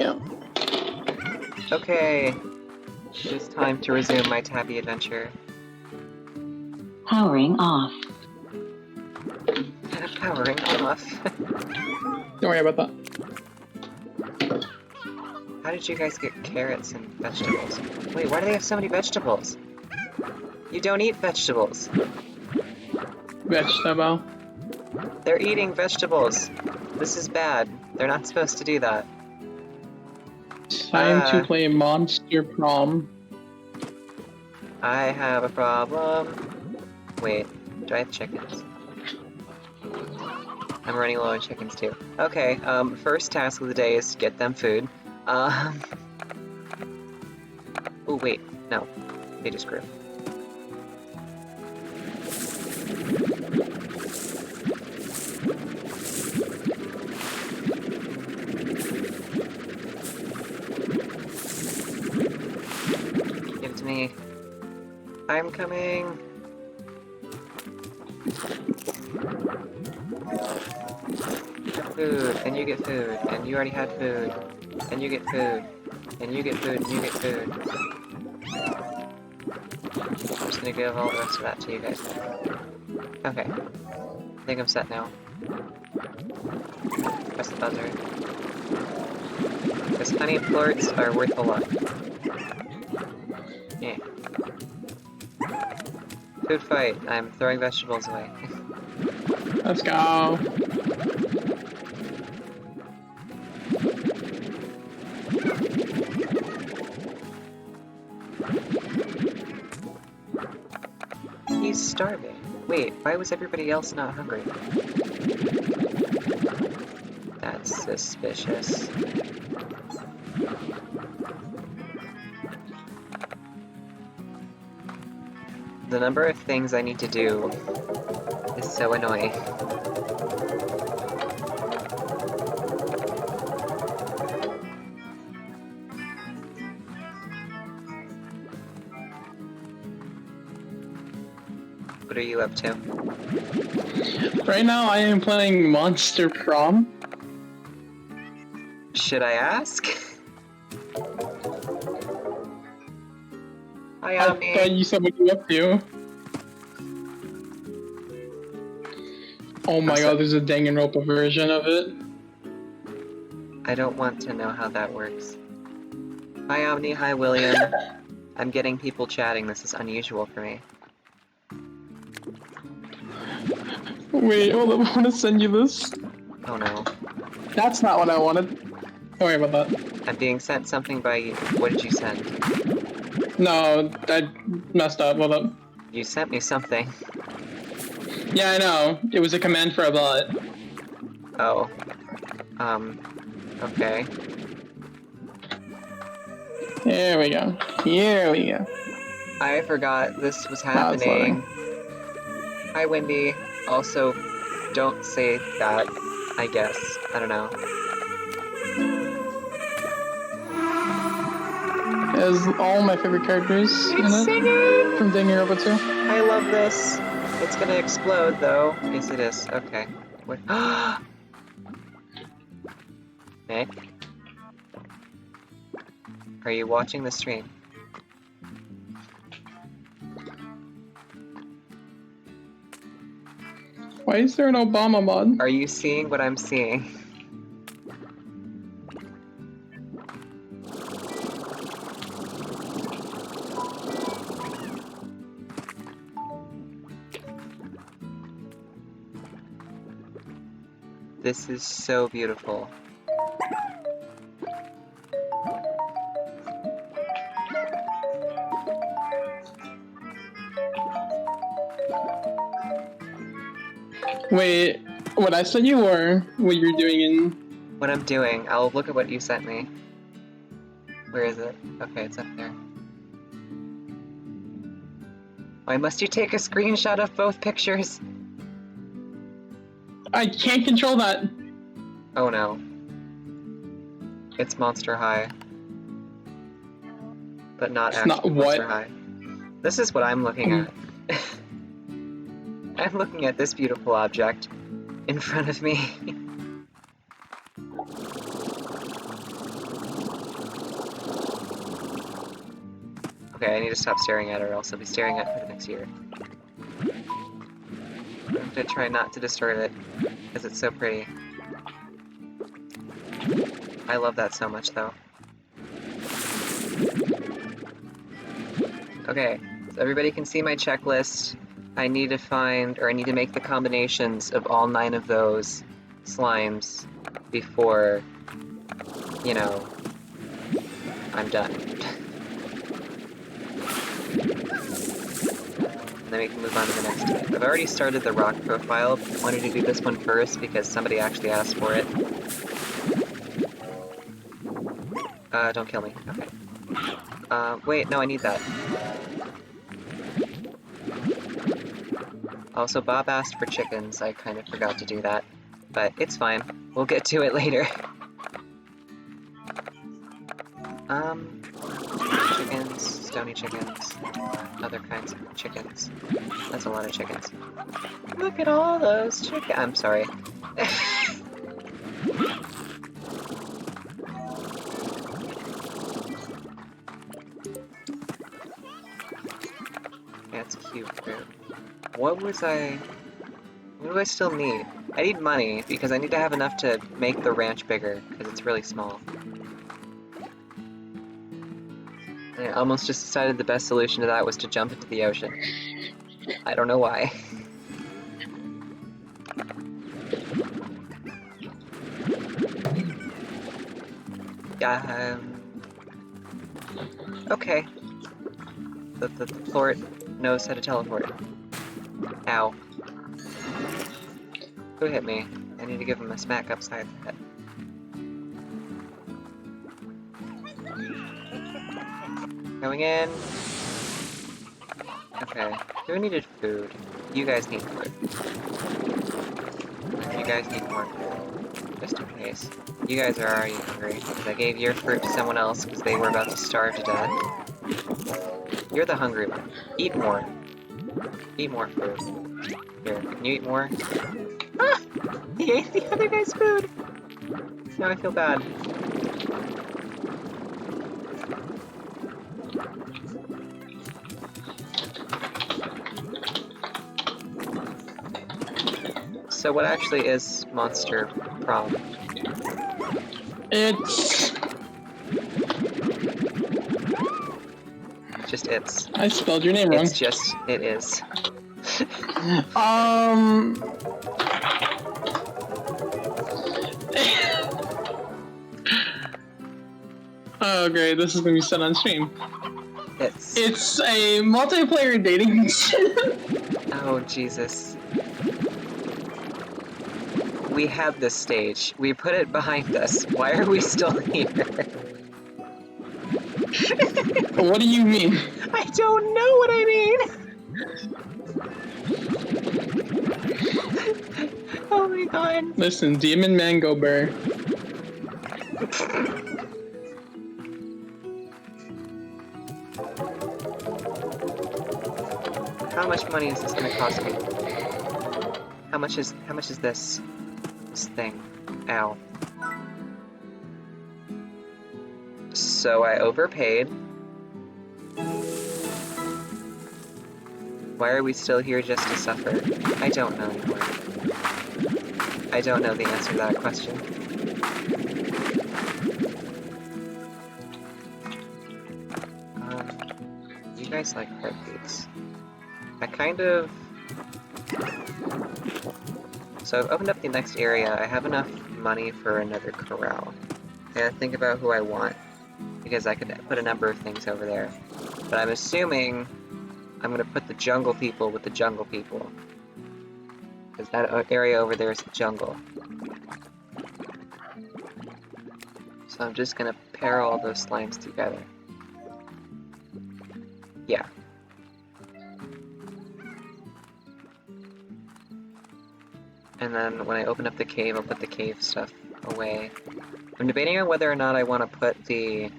Yeah. Okay. It is time to resume my tabby adventure. Powering off. Powering off. Don't worry about that. How did you guys get carrots and vegetables? Wait, why do they have so many vegetables? You don't eat vegetables. Vegetable. They're eating vegetables. This is bad. They're not supposed to do that. Time to play Monster Prom. I have a problem. Wait, do I have chickens? I'm running low on chickens too. Okay, first task of the day is to get them food. Oh wait, no. They just grew. Give it to me. I'm coming. Food, and you get food, and you already had food, and you get food, and you get food, and you get food. I'm just gonna give all the rest of that to you guys. Okay. I think I'm set now. Press the buzzer. Because honey plorts are worth a lot. Yeah. Food fight. I'm throwing vegetables away. Let's go. He's starving. Wait, why was everybody else not hungry? That's suspicious. The number of things I need to do is so annoying. What are you up to? Right now I am playing Monster Prom. Should I ask? Hi, I Omni. thought you said what you up to. Oh my god, there's a Danganronpa version of it. I don't want to know how that works. Hi, Omni. Hi, William. I'm getting people chatting. This is unusual for me. Wait, hold up, I want to send you this. Oh no. That's not what I wanted. Don't worry about that. I'm being sent something by you. What did you send? No, I messed up, hold up. You sent me something. Yeah, I know. It was a command for a bot. Oh. Okay. Here we go. Here we go. I forgot this was Wow, it's happening. Hi, Wendy. Also, don't say that, I guess. I don't know. It has all my favorite characters in It's it. singing! From Danganronpa 2. I love this. It's gonna explode, though. Yes, it is. Okay. What? Nick? Are you watching the stream? Why is there an Obama mod? Are you seeing what I'm seeing? This is so beautiful. Wait, what I sent you or what you're doing in... What I'm doing, I'll look at what you sent me. Where is it? Okay, it's up there. Why must you take a screenshot of both pictures? I can't control that! Oh no. It's Monster High. But not It's actually not Monster what? High. This is what I'm looking at. I'm looking at this beautiful object in front of me. Okay, I need to stop staring at it, or else I'll be staring at it for the next year. I'm gonna try not to distort it, because it's so pretty. I love that so much, though. Okay, so everybody can see my checklist. I need to find, or I need to make the combinations of all 9 of those slimes before, you know, I'm done. And then we can move on to the next type. I've already started the rock profile. I wanted to do this one first because somebody actually asked for it. Don't kill me. Okay. Wait, no, I need that. Also, Bob asked for chickens. I kind of forgot to do that. But it's fine. We'll get to it later. Chickens, stony chickens, other kinds of chickens. That's a lot of chickens. Look at all those chickens. I'm sorry. That's cute fruit. What do I still need? I need money, because I need to have enough to make the ranch bigger, because it's really small. I almost just decided the best solution to that was to jump into the ocean. I don't know why. Okay. The fort knows how to teleport. Ow. Who hit me? I need to give him a smack upside the head. Going in. Okay. Who needed food? You guys need food. You guys need more food. Just in case. You guys are already hungry, because I gave your fruit to someone else because they were about to starve to death. You're the hungry one. Eat more. Eat more food. Here, can you eat more? Ah! He ate the other guy's food! Now I feel bad. So what actually is Monster Prom? It's... Just it's. I spelled your name wrong. It's just, it is. Oh great, this is gonna be set on stream. It's a multiplayer dating sim. Oh, Jesus. We have this stage. We put it behind us. Why are we still here? What do you mean? I don't know what I mean! Oh my god. Listen, Demon Mango Bear. How much money is this gonna cost me? How much is this thing? Ow. So I overpaid. Why are we still here just to suffer? I don't know anymore. I don't know the answer to that question. You guys like heartbeats. I kind of... So I've opened up the next area. I have enough money for another corral. I gotta think about who I want, because I could put a number of things over there. But I'm assuming I'm gonna put the jungle people with the jungle people. Because that area over there is the jungle. So I'm just gonna pair all those slimes together. Yeah. And then when I open up the cave, I'll put the cave stuff away. I'm debating on whether or not I want to put the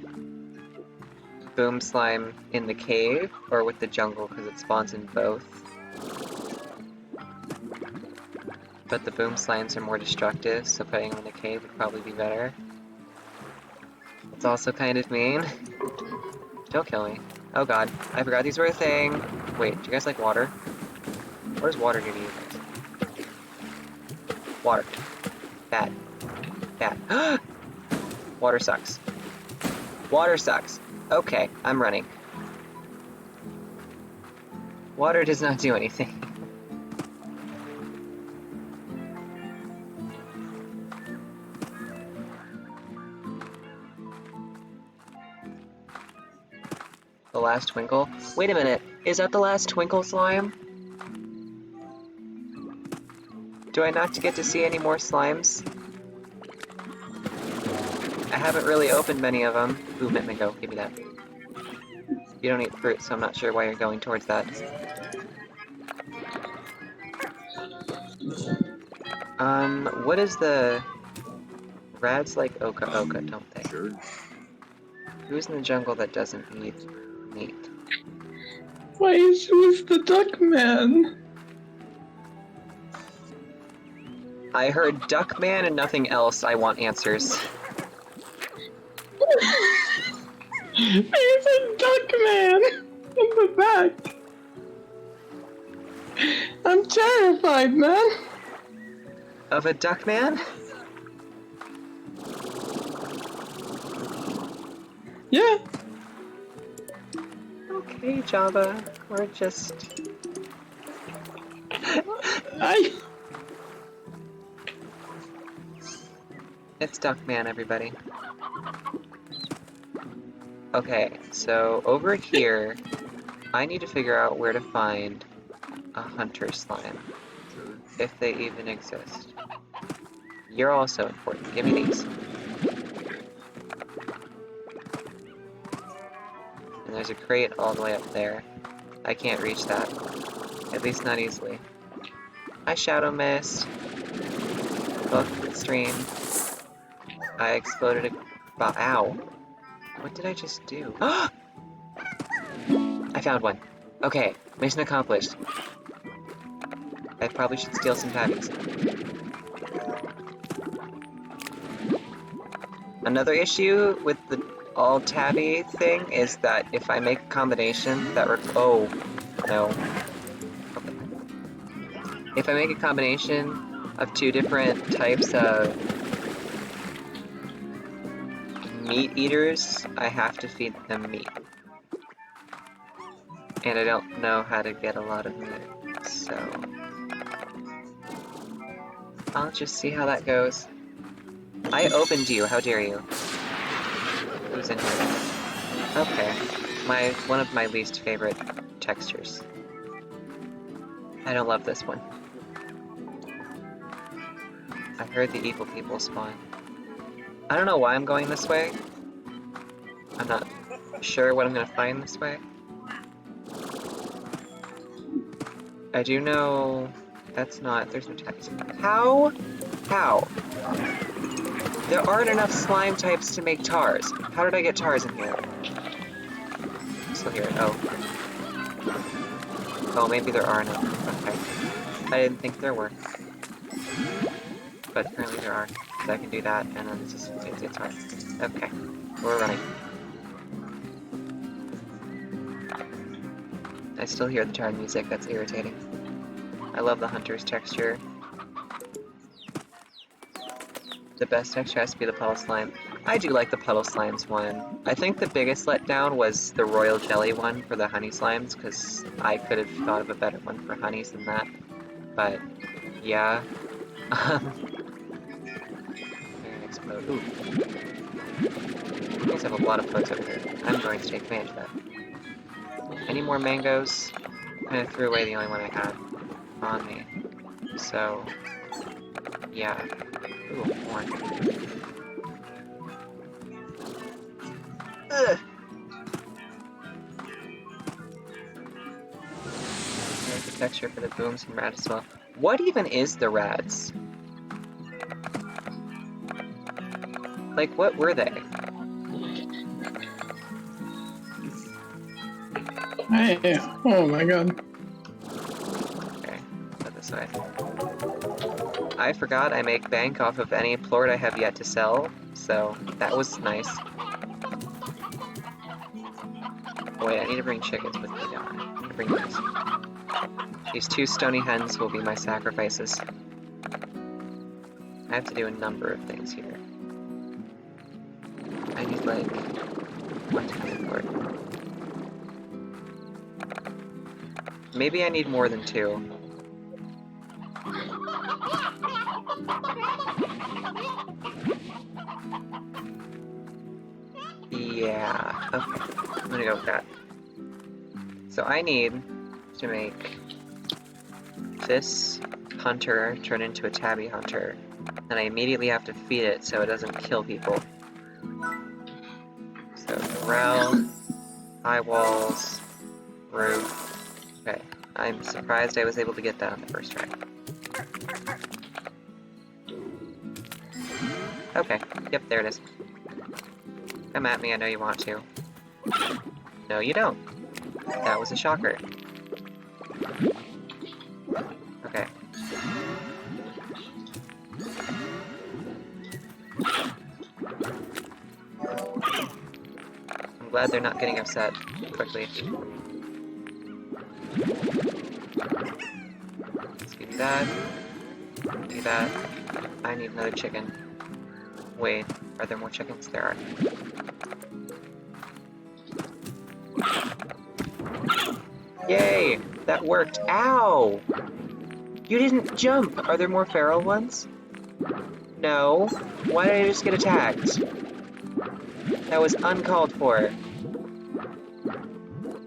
boom slime in the cave or with the jungle, because it spawns in both. But the boom slimes are more destructive, so putting them in the cave would probably be better. It's also kind of mean. Don't kill me. Oh god, I forgot these were a thing. Wait, do you guys like water? What does water do to you guys? Water. Bad. Bad. Water sucks. Water sucks. Okay, I'm running. Water does not do anything. The last twinkle? Wait a minute, is that the last twinkle slime? Do I not get to see any more slimes? I haven't really opened many of them. Ooh, Mango, give me that. You don't eat fruit, so I'm not sure why you're going towards that. What is the... Rads like Oka, don't they? Sure. Who's in the jungle that doesn't eat meat? Why is who's the duck man? I heard Duckman and nothing else. I want answers. There's a duck man in the back. I'm terrified, man. Of a Duckman? Yeah. Okay, Java. We're just... It's Duckman, everybody. Okay, so over here, I need to figure out where to find a hunter slime, if they even exist. You're also important. Give me these. And there's a crate all the way up there. I can't reach that. At least not easily. I Shadow Mist. Welcome to the stream. I exploded a... Ow. What did I just do? I found one. Okay, mission accomplished. I probably should steal some tabbies. Another issue with the all tabby thing is that if I make a combination that oh, no. Okay. If I make a combination of two different types of meat eaters, I have to feed them meat. And I don't know how to get a lot of meat, so... I'll just see how that goes. I opened you, how dare you? Who's in here? Okay. One of my least favorite textures. I don't love this one. I heard the evil people spawn. I don't know why I'm going this way. I'm not sure what I'm gonna find this way. I do know that's not, there's no tabbies. How? How? There aren't enough slime types to make tars. How did I get tars in here? Still here, oh. Oh, maybe there are enough. Okay. I didn't think there were. But apparently there are. So I can do that, and then it's hard. Okay, we're running. I still hear the tar music, that's irritating. I love the hunter's texture. The best texture has to be the puddle slime. I do like the puddle slimes one. I think the biggest letdown was the royal jelly one for the honey slimes, because I could have thought of a better one for honeys than that. But, yeah. Explode. Ooh. You guys have a lot of folks over here. I'm going to take advantage of that. Any more mangoes? I kind of threw away the only one I had on me. So, yeah. Ooh, more. Ugh! There's the texture for the booms and rad as well. What even is the rads? Like, what were they? Hey, oh my god. Okay, put this way. I forgot I make bank off of any plort I have yet to sell, so that was nice. wait, I need to bring chickens with me, don't I? Bring these. These 2 stony hens will be my sacrifices. I have to do a number of things here. I need, like, 1, 2, 3, 4. Maybe I need more than 2. Yeah, okay. I'm gonna go with that. So I need to make this hunter turn into a tabby hunter, and I immediately have to feed it so it doesn't kill people. So corral, high walls, roof. Okay, I'm surprised I was able to get that on the first try. Okay, yep, there it is. Come at me, I know you want to. No, you don't. That was a shocker. Okay. I'm glad they're not getting upset quickly. Let's give you that. Do that. I need another chicken. Wait, are there more chickens? There are. Yay! That worked. Ow! You didn't jump! Are there more feral ones? No. Why did I just get attacked? That was uncalled for.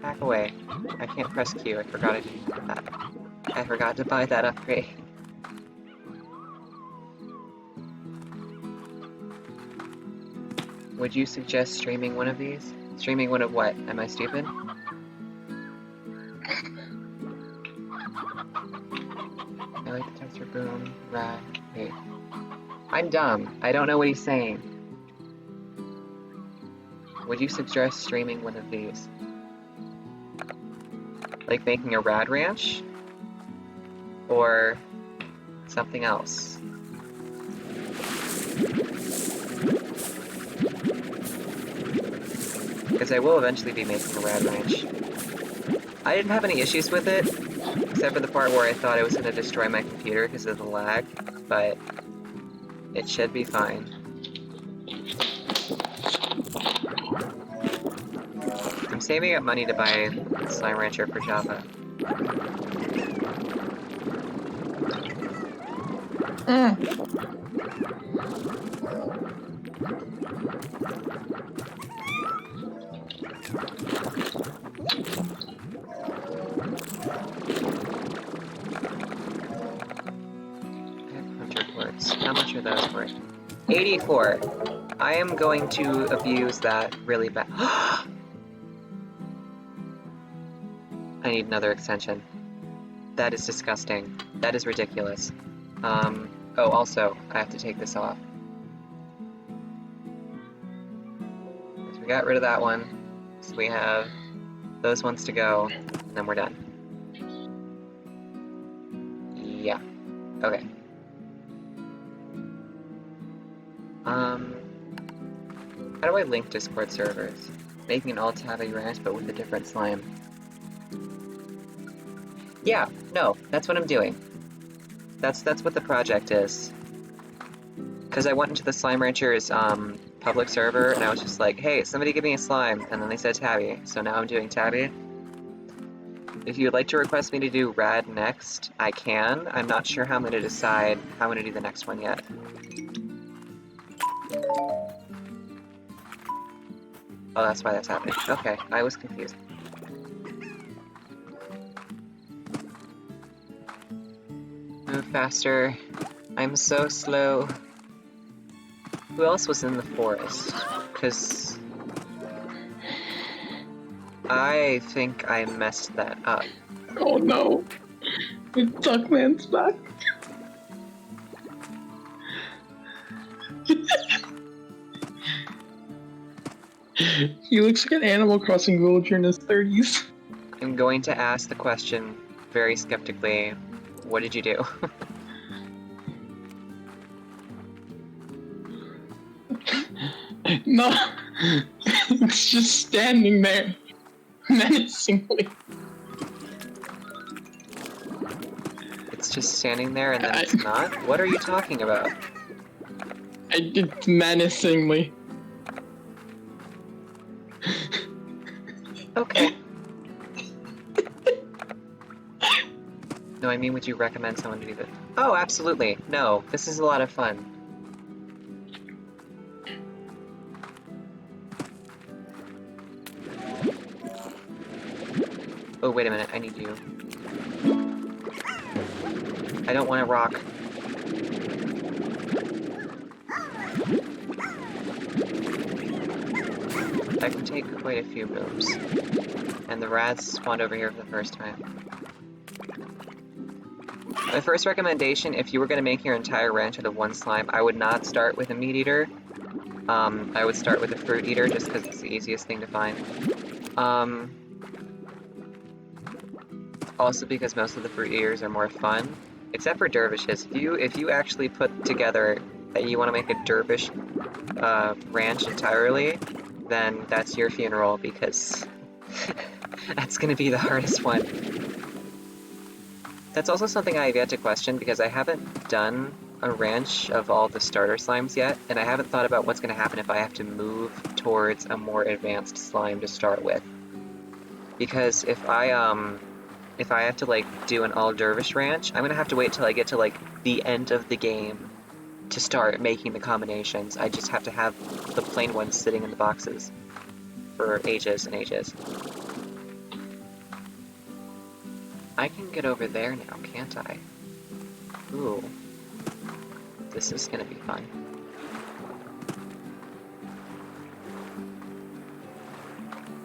Back away. I can't press Q. I forgot I didn't have that. I forgot to buy that upgrade. Would you suggest streaming one of these? Streaming one of what? Am I stupid? I like the texture, boom, right, wait. I'm dumb. I don't know what he's saying. Would you suggest streaming one of these? Like making a rad ranch? Or something else? Because I will eventually be making a rad ranch. I didn't have any issues with it, except for the part where I thought it was going to destroy my computer because of the lag, but it should be fine. I'm saving up money to buy Slime Rancher for Java. How much are those worth? 84. I am going to abuse that really bad. I need another extension. That is disgusting. That is ridiculous. Oh, also, I have to take this off. So we got rid of that one. So we have those ones to go, and then we're done. Yeah. Okay. How do I link Discord servers? Making an alt-tabby ranch, but with a different slime. Yeah, no, that's what I'm doing. That's what the project is. Because I went into the Slime Rancher's public server, and I was just like, hey, somebody give me a slime, and then they said Tabby, so now I'm doing Tabby. If you would like to request me to do Rad next, I can. I'm not sure how I'm going to decide how I'm going to do the next one yet. Oh, that's why that's happening. Okay, I was confused. Move faster. I'm so slow. Who else was in the forest? Because I think I messed that up. Oh no. The Duckman's back. He looks like an Animal Crossing villager in his 30s. I'm going to ask the question very skeptically. What did you do? No. It's just standing there. Menacingly. It's just standing there and then it's not? What are you talking about? I did menacingly. Okay. No, I mean, would you recommend someone to do this? Oh, absolutely. No, this is a lot of fun. Oh, wait a minute. I need you. I don't want to rock. I can take quite a few moves. And the rats spawned over here for the first time. My first recommendation, if you were going to make your entire ranch out of one slime, I would not start with a meat eater. I would start with a fruit eater just because it's the easiest thing to find. Also because most of the fruit eaters are more fun, except for dervishes. If you actually put together that you want to make a dervish ranch entirely, then that's your funeral because that's going to be the hardest one. That's also something I have yet to question because I haven't done a ranch of all the starter slimes yet, and I haven't thought about what's going to happen if I have to move towards a more advanced slime to start with. Because if I have to like do an all dervish ranch, I'm gonna have to wait till I get to like the end of the game to start making the combinations. I just have to have the plain ones sitting in the boxes for ages and ages. I can get over there now, can't I? Ooh. This is gonna be fun.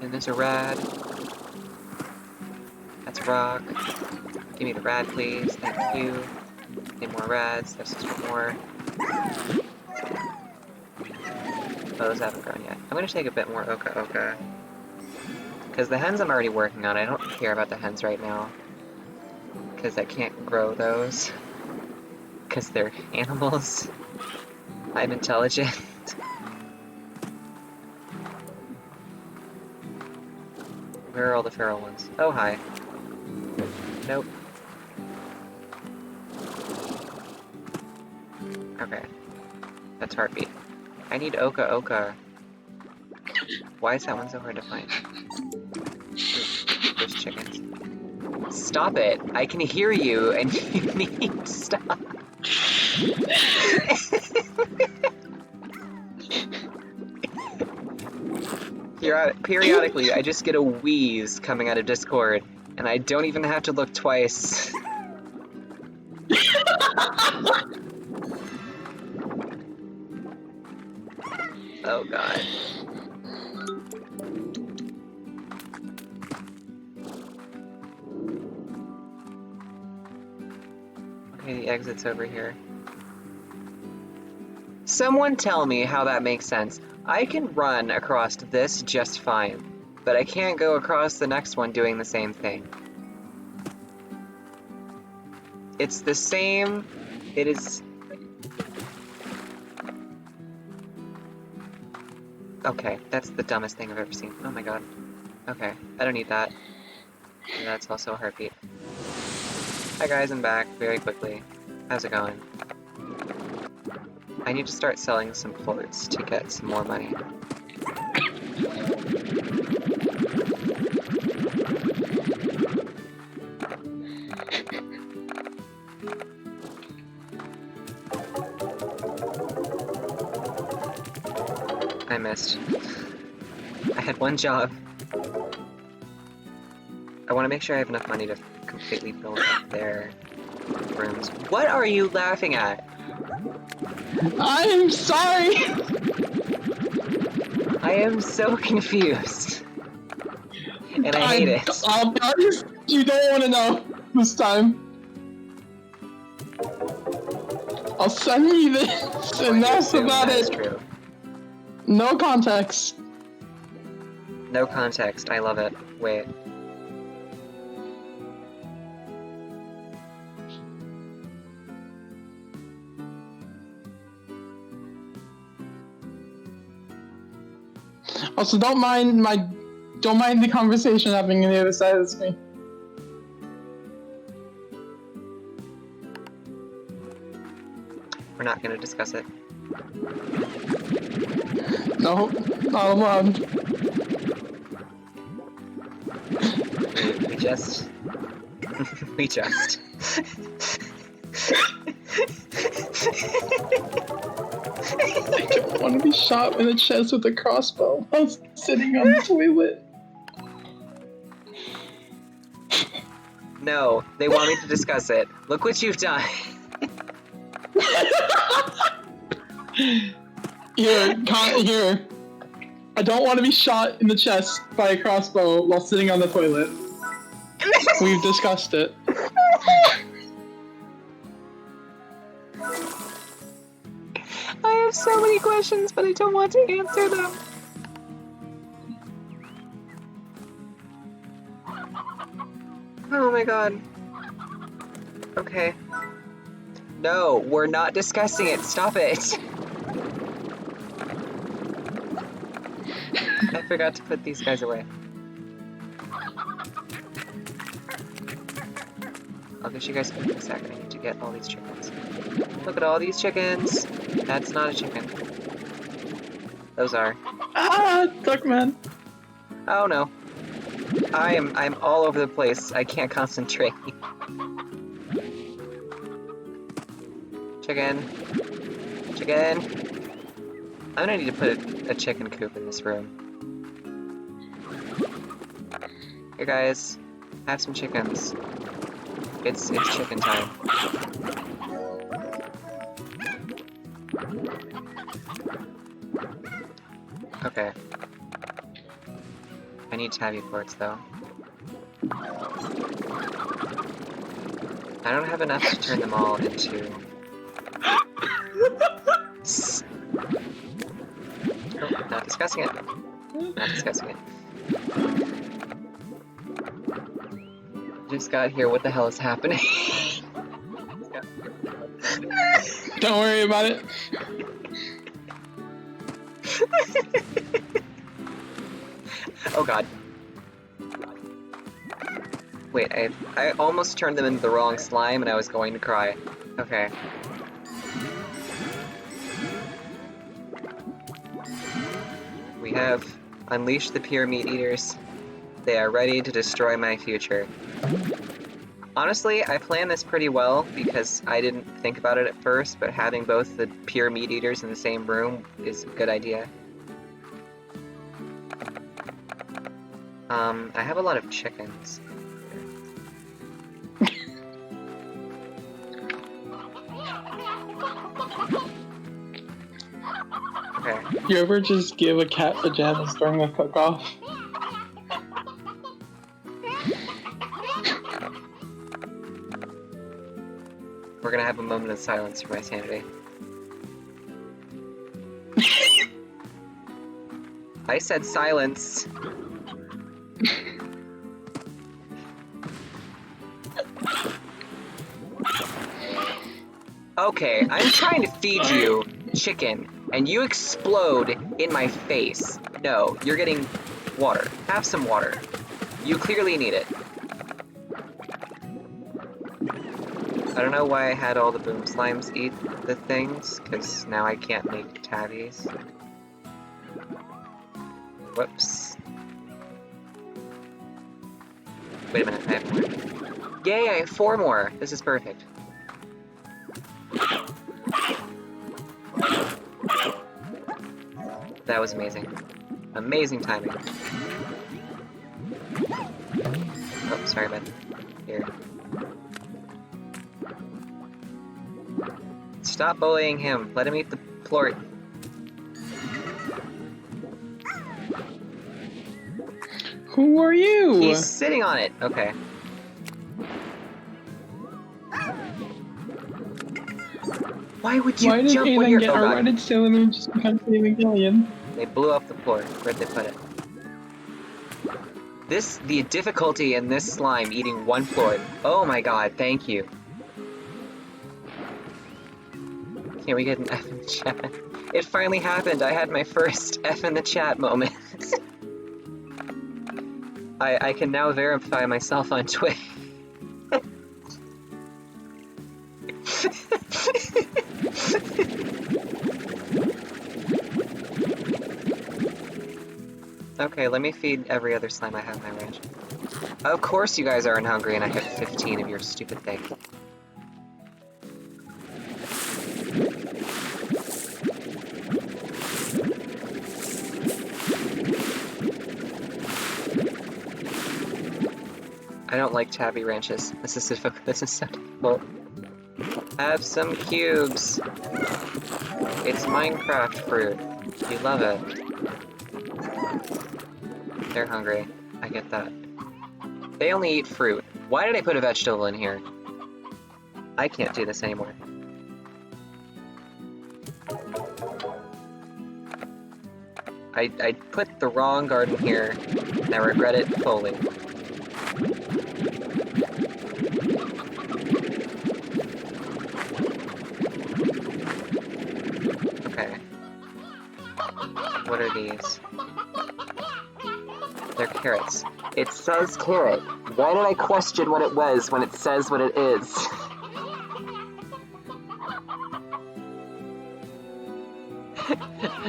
And there's a rad. That's a rock. Give me the rad, please. Thank you. Need more rads. There's just one more. Oh, those haven't grown yet. I'm gonna take a bit more oka. Because the hens I'm already working on, I don't care about the hens right now. Because I can't grow those. Because they're animals. I'm intelligent. Where are all the feral ones? Oh, hi. Nope. Okay. That's heartbeat. I need oka. Why is that one so hard to find? Ooh, there's chickens. Stop it! I can hear you, and you need to stop. Periodically, I just get a wheeze coming out of Discord, and I don't even have to look twice. Oh god. Okay, the exit's over here. Someone tell me how that makes sense. I can run across this just fine, but I can't go across the next one doing the same thing. It's the same... It is... Okay, that's the dumbest thing I've ever seen. Oh my god. Okay, I don't need that. And that's also a heartbeat. Hi guys, I'm back very quickly. How's it going? I need to start selling some plorts to get some more money. I missed. I had one job. I want to make sure I have enough money to completely build up their rooms. What are you laughing at? I'm sorry! I am so confused. And I hate it. I'll be honest, you don't want to know this time. I'll send you this, and that's about that is it. True. No context. No context. I love it. Wait. Also, don't mind my don't mind the conversation happening on the other side of the screen. We're not gonna discuss it. No, not allowed. We just... we just... I don't want to be shot in the chest with a crossbow while sitting on the toilet. No, they want me to discuss it. Look what you've done. Here. I don't want to be shot in the chest by a crossbow while sitting on the toilet. We've discussed it. I have so many questions, but I don't want to answer them. Oh my god. Okay. No, we're not discussing it. Stop it. I forgot to put these guys away. I'll get you guys in a second. I need to get all these chickens. Look at all these chickens. That's not a chicken. Those are. Ah, Duckman. Oh no. I'm all over the place. I can't concentrate. Chicken. Chicken. I'm gonna need to put a chicken coop in this room. Here guys, have some chickens. It's chicken time. Okay. I need tabby ports though. I don't have enough to turn them all into... Oh, not discussing it. Not discussing it. Just got here, what the hell is happening? Don't worry about it. Oh god. Wait, I almost turned them into the wrong slime and I was going to cry. Okay. We have unleashed the pure meat eaters. They are ready to destroy my future. Honestly, I planned this pretty well because I didn't think about it at first, but having both the pure meat eaters in the same room is a good idea. I have a lot of chickens. Okay. You ever just give a cat pajamas during a cook-off? We're gonna have a moment of silence for my sanity. I said silence. Okay, I'm trying to feed you chicken, and you explode in my face. No, you're getting water. Have some water. You clearly need it. I don't know why I had all the boom slimes eat the things, because now I can't make tabbies. Whoops. Wait a minute, I have more. Yay, I have 4 more! This is perfect. That was amazing. Amazing timing. Oh, sorry, bud. Here. Stop bullying him. Let him eat the plort. Who are you? He's sitting on it. Okay. Why would you Why jump did when Aiden you're... get Oh god. eroded cylinder and just become a McGillian? They blew up the floor. Where'd they put it? The difficulty in this slime eating 1 floor. Oh my god, thank you. Can we get an F in the chat? It finally happened. I had my first F in the chat moment. I can now verify myself on Twitter. Okay, let me feed every other slime I have in my range. Of course you guys aren't hungry and I have 15 of your stupid thing. I don't like tabby ranches. This is so difficult. Have some cubes. It's Minecraft fruit. You love it. They're hungry. I get that. They only eat fruit. Why did I put a vegetable in here? I can't do this anymore. I put the wrong garden here, and I regret it fully. Okay. What are these? They're carrots. It says carrot. Why did I question what it was when it says what it is?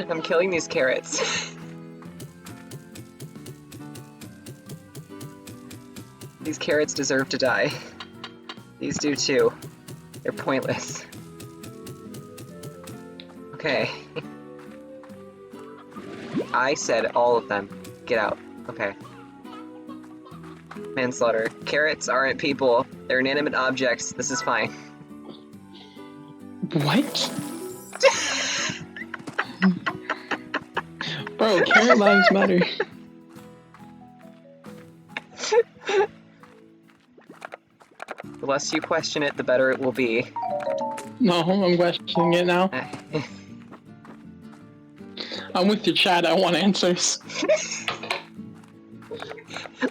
I'm killing these carrots. These carrots deserve to die. These do too. They're pointless. Okay. I said all of them. Get out. Okay. Manslaughter. Carrots aren't people. They're inanimate objects. This is fine. What? Bro, carrot lives matter. The less you question it, the better it will be. No, I'm questioning it now. I'm with your chat, I want answers.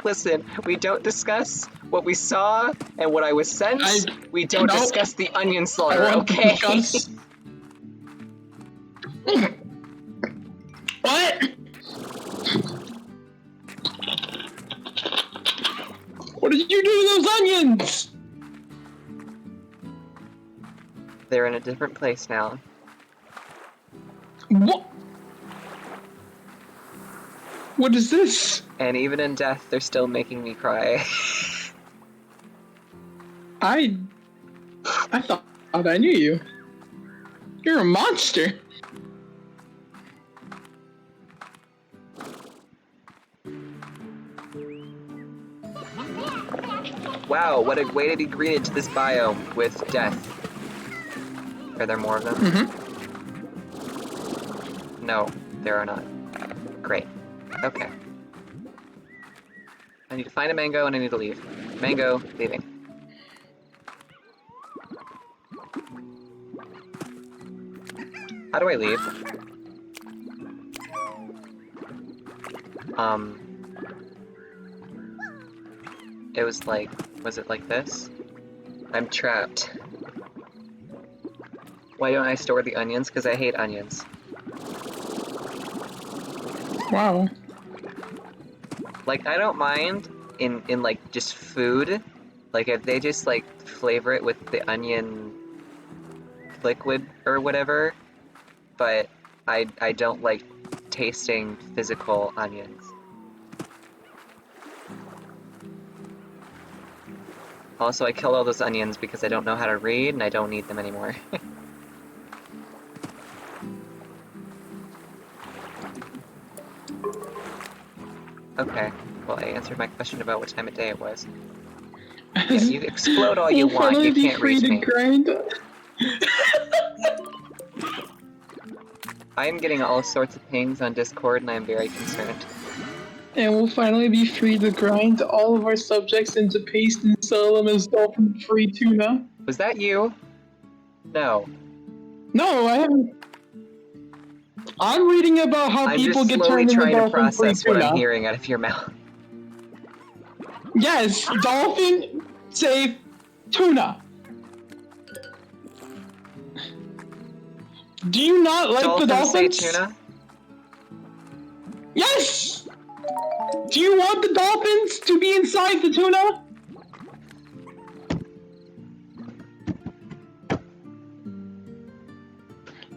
Listen, we don't discuss what we saw and what I was sent. We don't discuss the onion slaughter, okay? What? What did you do to those onions? They're in a different place now. What? What is this? And even in death, they're still making me cry. I thought I knew you. You're a monster. Wow, what a way to be greeted to this biome with death. Are there more of them? Mm-hmm. No, there are not. Great. Okay. I need to find a mango and I need to leave. Mango, leaving. How do I leave? It was like, was it like this? I'm trapped. Why don't I store the onions? Because I hate onions. Wow. Like, I don't mind in like, just food. Like, if they just, like, flavor it with the onion liquid or whatever. But I don't like tasting physical onions. Also, I killed all those onions because I don't know how to read and I don't need them anymore. Okay, well, I answered my question about what time of day it was. Yeah, you explode all you want, you can't reach me. Grind. I am getting all sorts of pings on Discord and I am very concerned. And we'll finally be free to grind all of our subjects into paste and sell them as Dolphin free tuna. Was that you? No. No, I haven't. I'm reading about how people get turned into Dolphin free tuna. I'm just slowly trying to process what I'm hearing out of your mouth. Yes, Dolphin save tuna. Do you not like the Dolphins? Say tuna? Yes! Do you want the dolphins to be inside the tuna?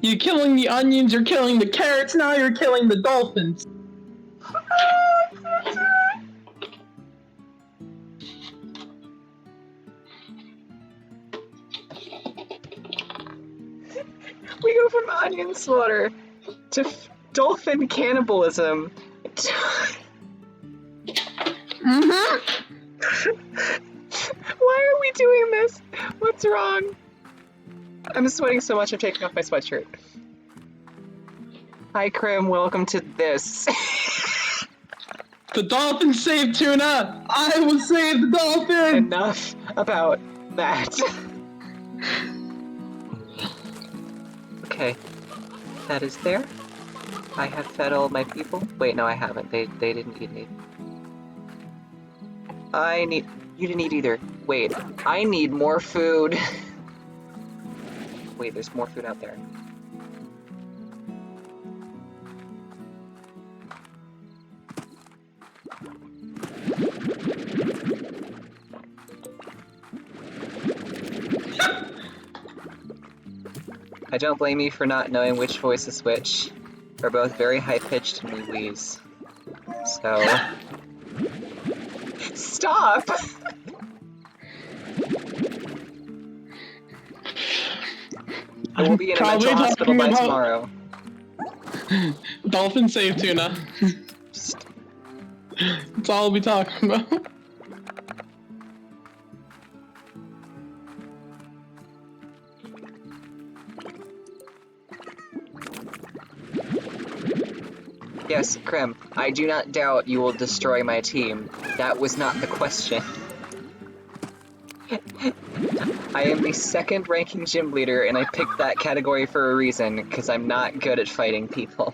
You're killing the onions, you're killing the carrots, now you're killing the dolphins. We go from onion slaughter to dolphin cannibalism. Mm-hmm. Why are we doing this? What's wrong? I'm sweating so much I'm taking off my sweatshirt. Hi, Krim. Welcome to this. The dolphin saved Tuna! I will save the dolphin! Enough about that. Okay. That is there. I have fed all my people. Wait, no, I haven't. They didn't eat me. You didn't eat either. Wait, I need more food. Wait, there's more food out there. I don't blame you for not knowing which voice is which. We're both very high-pitched and we wheeze. So... Stop! I will be in a mental hospital by tomorrow. Dolphin saved Tuna. That's all I'll be talking about. Yes, Krim, I do not doubt you will destroy my team. That was not the question. I am the second ranking gym leader and I picked that category for a reason, because I'm not good at fighting people.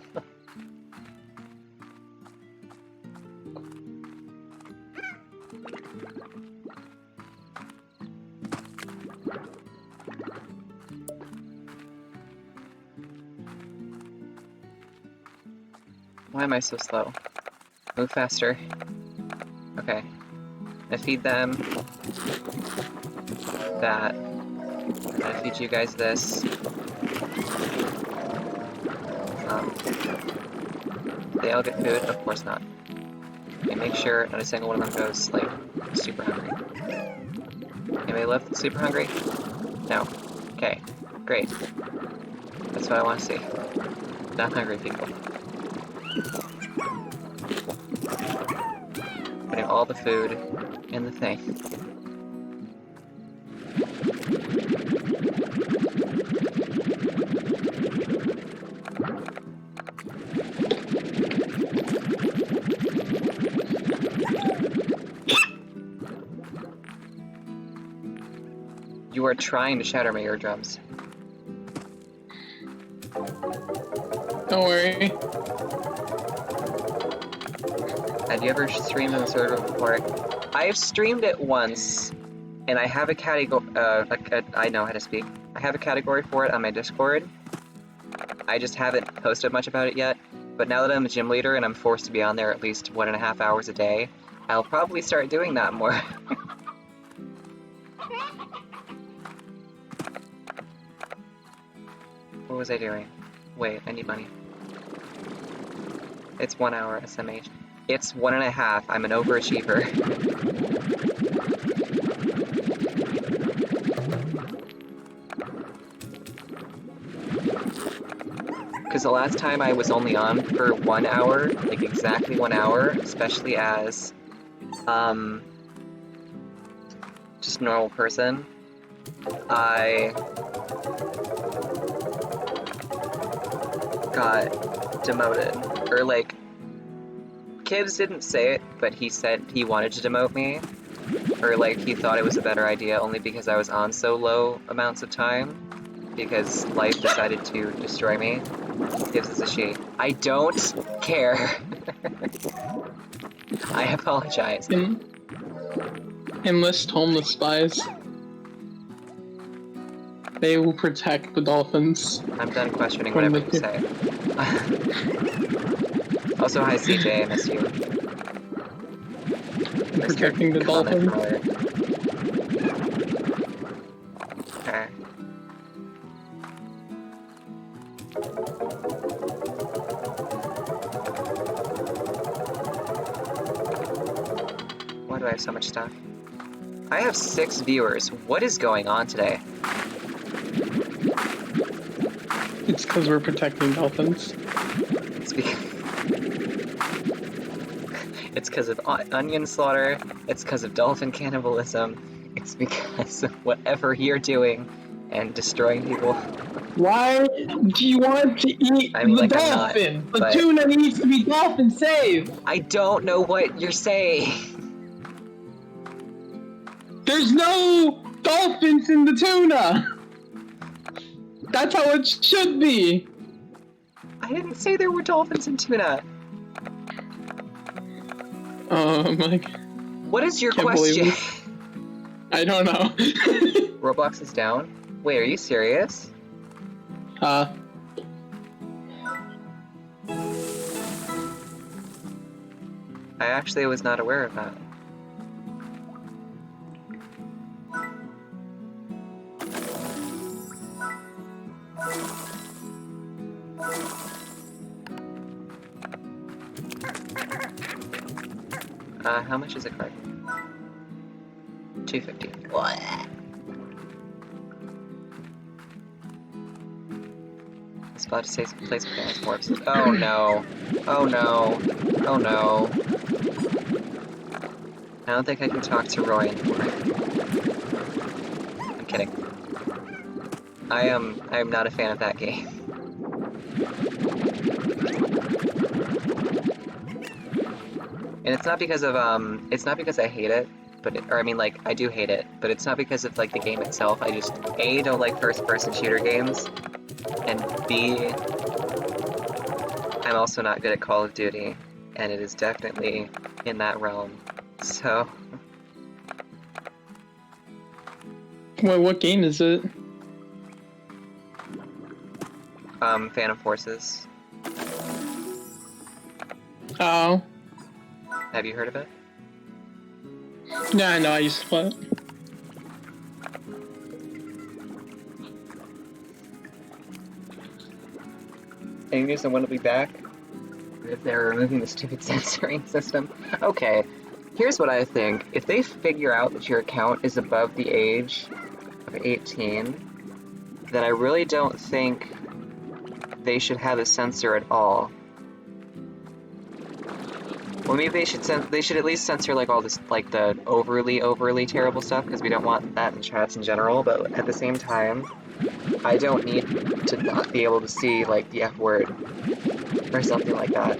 Why am I so slow? Move faster. Okay. I feed them that. I feed you guys this. They all get food? Of course not. Okay, make sure not a single one of them goes, like, super hungry. Anybody left super hungry? No. Okay, great. That's what I want to see. Not hungry people. Putting all the food in the thing. You are trying to shatter my eardrums. Don't worry. Have you ever streamed on the server before? I've streamed it once, and I have a category. I know how to speak. I have a category for it on my Discord. I just haven't posted much about it yet. But now that I'm a gym leader and I'm forced to be on there at least 1.5 hours a day, I'll probably start doing that more. What was I doing? Wait, I need money. It's 1 hour SMH. It's 1.5. I'm an overachiever. Because the last time I was only on for 1 hour, like exactly 1 hour, especially as, just a normal person, I got demoted. Or like, Kibbs didn't say it, but he said he wanted to demote me. Or like, he thought it was a better idea only because I was on so low amounts of time. Because life decided to destroy me. Gives us a she. I don't care. I apologize. Enlist homeless spies. They will protect the dolphins. I'm done questioning whatever you say. Also, hi CJ, I missed you. Protecting the comment dolphin. from earlier. Okay. Why do I have so much stuff? I have 6 viewers. What is going on today? It's because we're protecting dolphins. It's because it's because of onion slaughter. It's because of dolphin cannibalism. It's because of whatever you're doing and destroying people. Why do you want to eat I mean, the like, I'm not, dolphin? The but- tuna needs to be dolphin safe. I don't know what you're saying. There's no dolphins in the tuna. That's how it should be. I didn't say there were dolphins in tuna. Like, What is your can't question? believe this. I don't know. Roblox is down? Wait, are you serious? I I actually was not aware of that. How much is a card? $2.50. What? I was about to say play some Dance Morphs. Oh no. Oh no. Oh no. I don't think I can talk to Roy anymore. I'm kidding. I am not a fan of that game. And it's not because of it's not because I hate it, or I mean, like, I do hate it, but it's not because of like the game itself. I just A, don't like first-person shooter games, and B, I'm also not good at Call of Duty, and it is definitely in that realm. So Well, what game is it? Phantom Forces. Oh. Have you heard of it? Yeah, I know. I used to play it. Any news on when it'll be back? If they're removing the stupid censoring system. Okay, here's what I think. If they figure out that your account is above the age of 18, then I really don't think they should have a censor at all. Well, maybe they should at least censor like all this, like the overly terrible stuff, because we don't want that in chats in general. But at the same time, I don't need to not be able to see like the F word or something like that.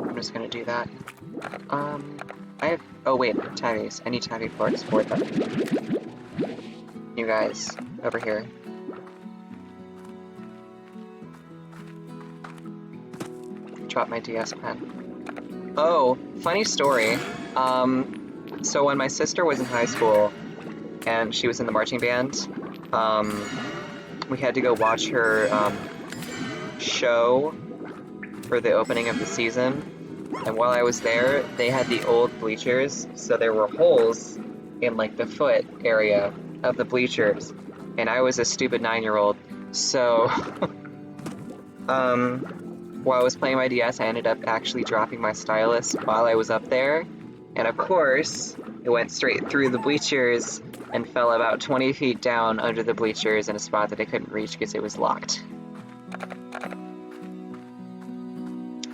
I'm just gonna do that. I have. Oh wait, tabbies. I need tabby for export them. You guys over here. Drop my DS pen. Oh, funny story. So when my sister was in high school and she was in the marching band, we had to go watch her show for the opening of the season. And while I was there, they had the old bleachers, so there were holes in like the foot area of the bleachers. And I was a stupid 9-year-old, so while I was playing my DS, I ended up actually dropping my stylus while I was up there. And of course, it went straight through the bleachers and fell about 20 feet down under the bleachers in a spot that I couldn't reach because it was locked.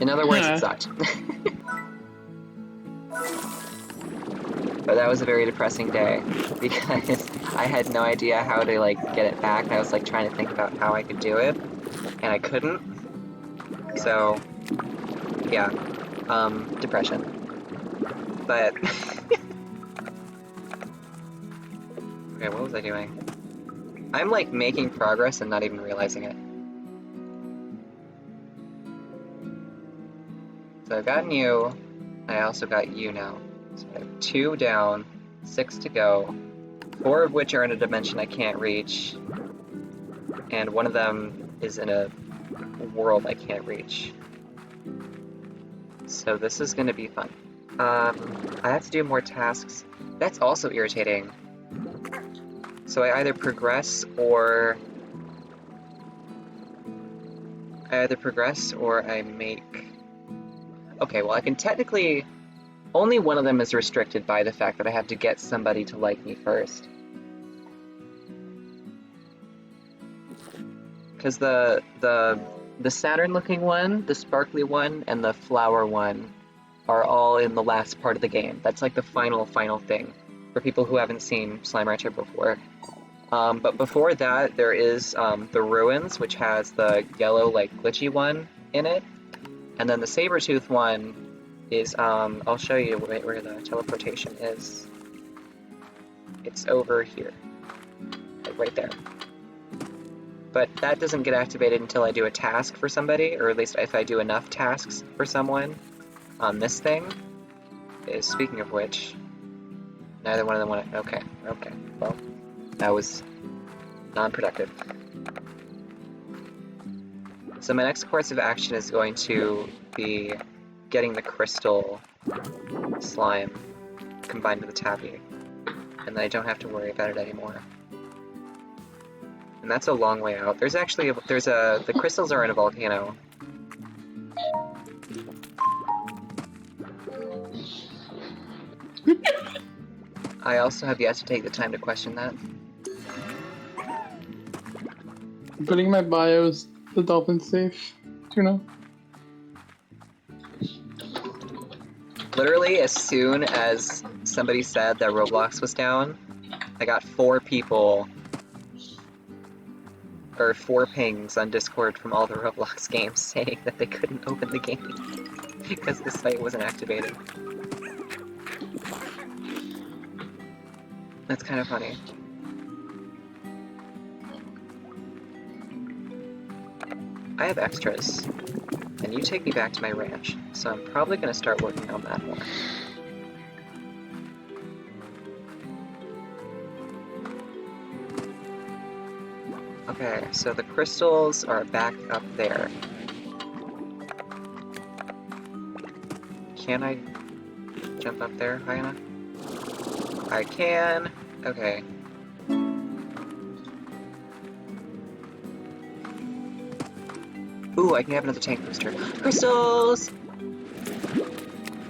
In other words, it sucked. But that was a very depressing day because I had no idea how to like get it back, and I was like trying to think about how I could do it, and I couldn't. So, yeah, depression. But okay, what was I doing? I'm like making progress and not even realizing it. So I've gotten you. I also got you now. So I have 2 down, 6 to go, 4 of which are in a dimension I can't reach, and 1 of them is in a world I can't reach. So this is going to be fun. I have to do more tasks. That's also irritating. So I either progress or I make... Okay, well I can technically... Only one of them is restricted by the fact that I have to get somebody to like me first. Because the Saturn-looking one, the sparkly one, and the flower one are all in the last part of the game. That's like the final thing for people who haven't seen Slime Rancher before. But before that, there is the Ruins, which has the yellow, like, glitchy one in it. And then the Sabertooth one is, I'll show you where the teleportation is. It's over here. Like right there. But that doesn't get activated until I do a task for somebody, or at least if I do enough tasks for someone on this thing. Speaking of which, neither one of them want to... Okay, well, that was non-productive. So my next course of action is going to be getting the crystal slime combined with the tabby, and then I don't have to worry about it anymore. And that's a long way out. There's actually the crystals are in a volcano. I also have yet to take the time to question that. I'm putting my bios the Dolphin safe. Tuna. Literally, as soon as somebody said that Roblox was down, I got 4 people, or 4 pings on Discord from all the Roblox games saying that they couldn't open the game because the site wasn't activated. That's kind of funny. I have extras, and you take me back to my ranch, so I'm probably going to start working on that more. Okay, so the crystals are back up there. Can I jump up there high enough? I can. Okay. Ooh, I can have another tank booster. Crystals!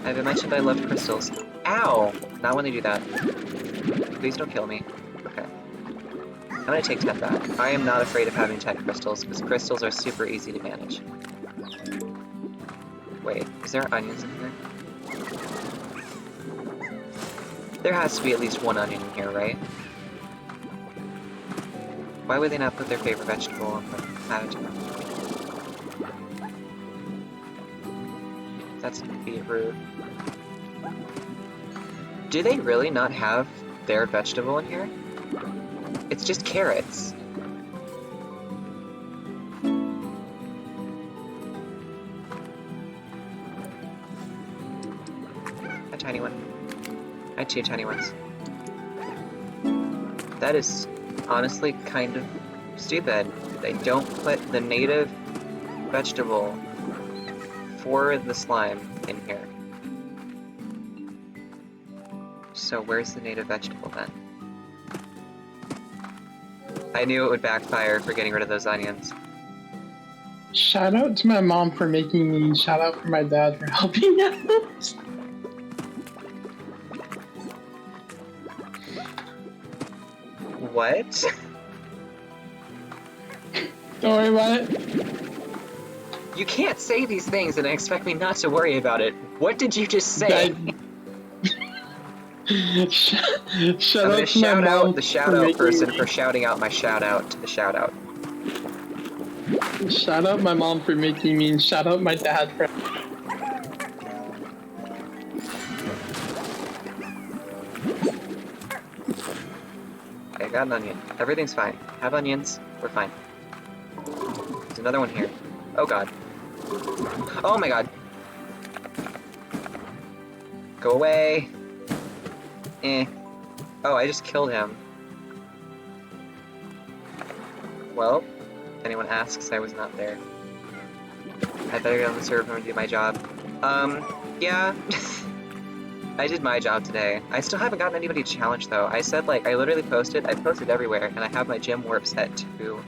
I've mentioned I love crystals. Ow! Not when they do that. Please don't kill me. Okay. I'm gonna take 10 back. I am not afraid of having 10 crystals, because crystals are super easy to manage. Wait, is there onions in here? There has to be at least 1 onion in here, right? Why would they not put their favorite vegetable on the additive? That's beetroot. Do they really not have their vegetable in here? It's just carrots. A tiny one. I had 2 tiny ones. That is honestly kind of stupid. They don't put the native vegetable for the slime in here. So where's the native vegetable then? I knew it would backfire for getting rid of those onions. Shout out to my mom for making me, shout out for my dad for helping out. What? Don't worry about it. You can't say these things and expect me not to worry about it. What did you just say? Shout I'm gonna out to my shout mom out the shout out person me... for shouting out my shout out to the shout out. Shout out my mom for making me, and shout out my dad for... Okay, got an onion. Everything's fine. Have onions. We're fine. There's another one here. Oh god. Oh my god. Go away. Eh. Oh, I just killed him. Well, if anyone asks, I was not there. I better get on the server and do my job. Yeah. I did my job today. I still haven't gotten anybody to challenge, though. I said, like, I literally posted everywhere, and I have my gym warp set, too.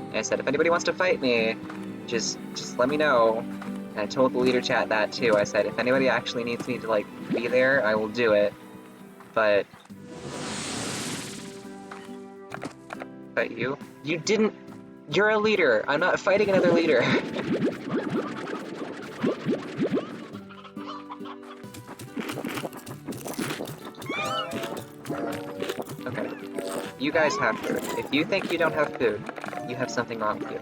And I said, if anybody wants to fight me, just let me know. And I told the leader chat that, too. I said, if anybody actually needs me to, like, be there, I will do it. But you didn't... You're a leader. I'm not fighting another leader. Okay. You guys have food. If you think you don't have food, you have something wrong with you.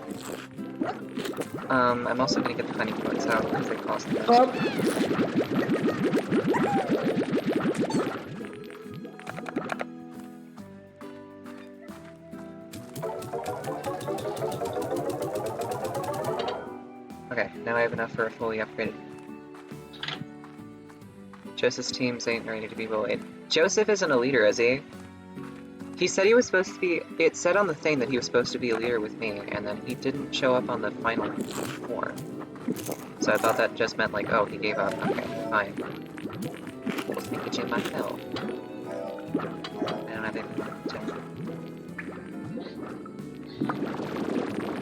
I'm also gonna get the honey buns out because they cost me. Okay, now I have enough for a fully upgraded. Joseph's teams ain't ready to be bullied. Joseph isn't a leader, is he? He said he was supposed to be... It said on the thing that he was supposed to be a leader with me, and then he didn't show up on the final form. So I thought that just meant like, oh, he gave up. Okay, fine. Let's make a gym myself. I don't have anything to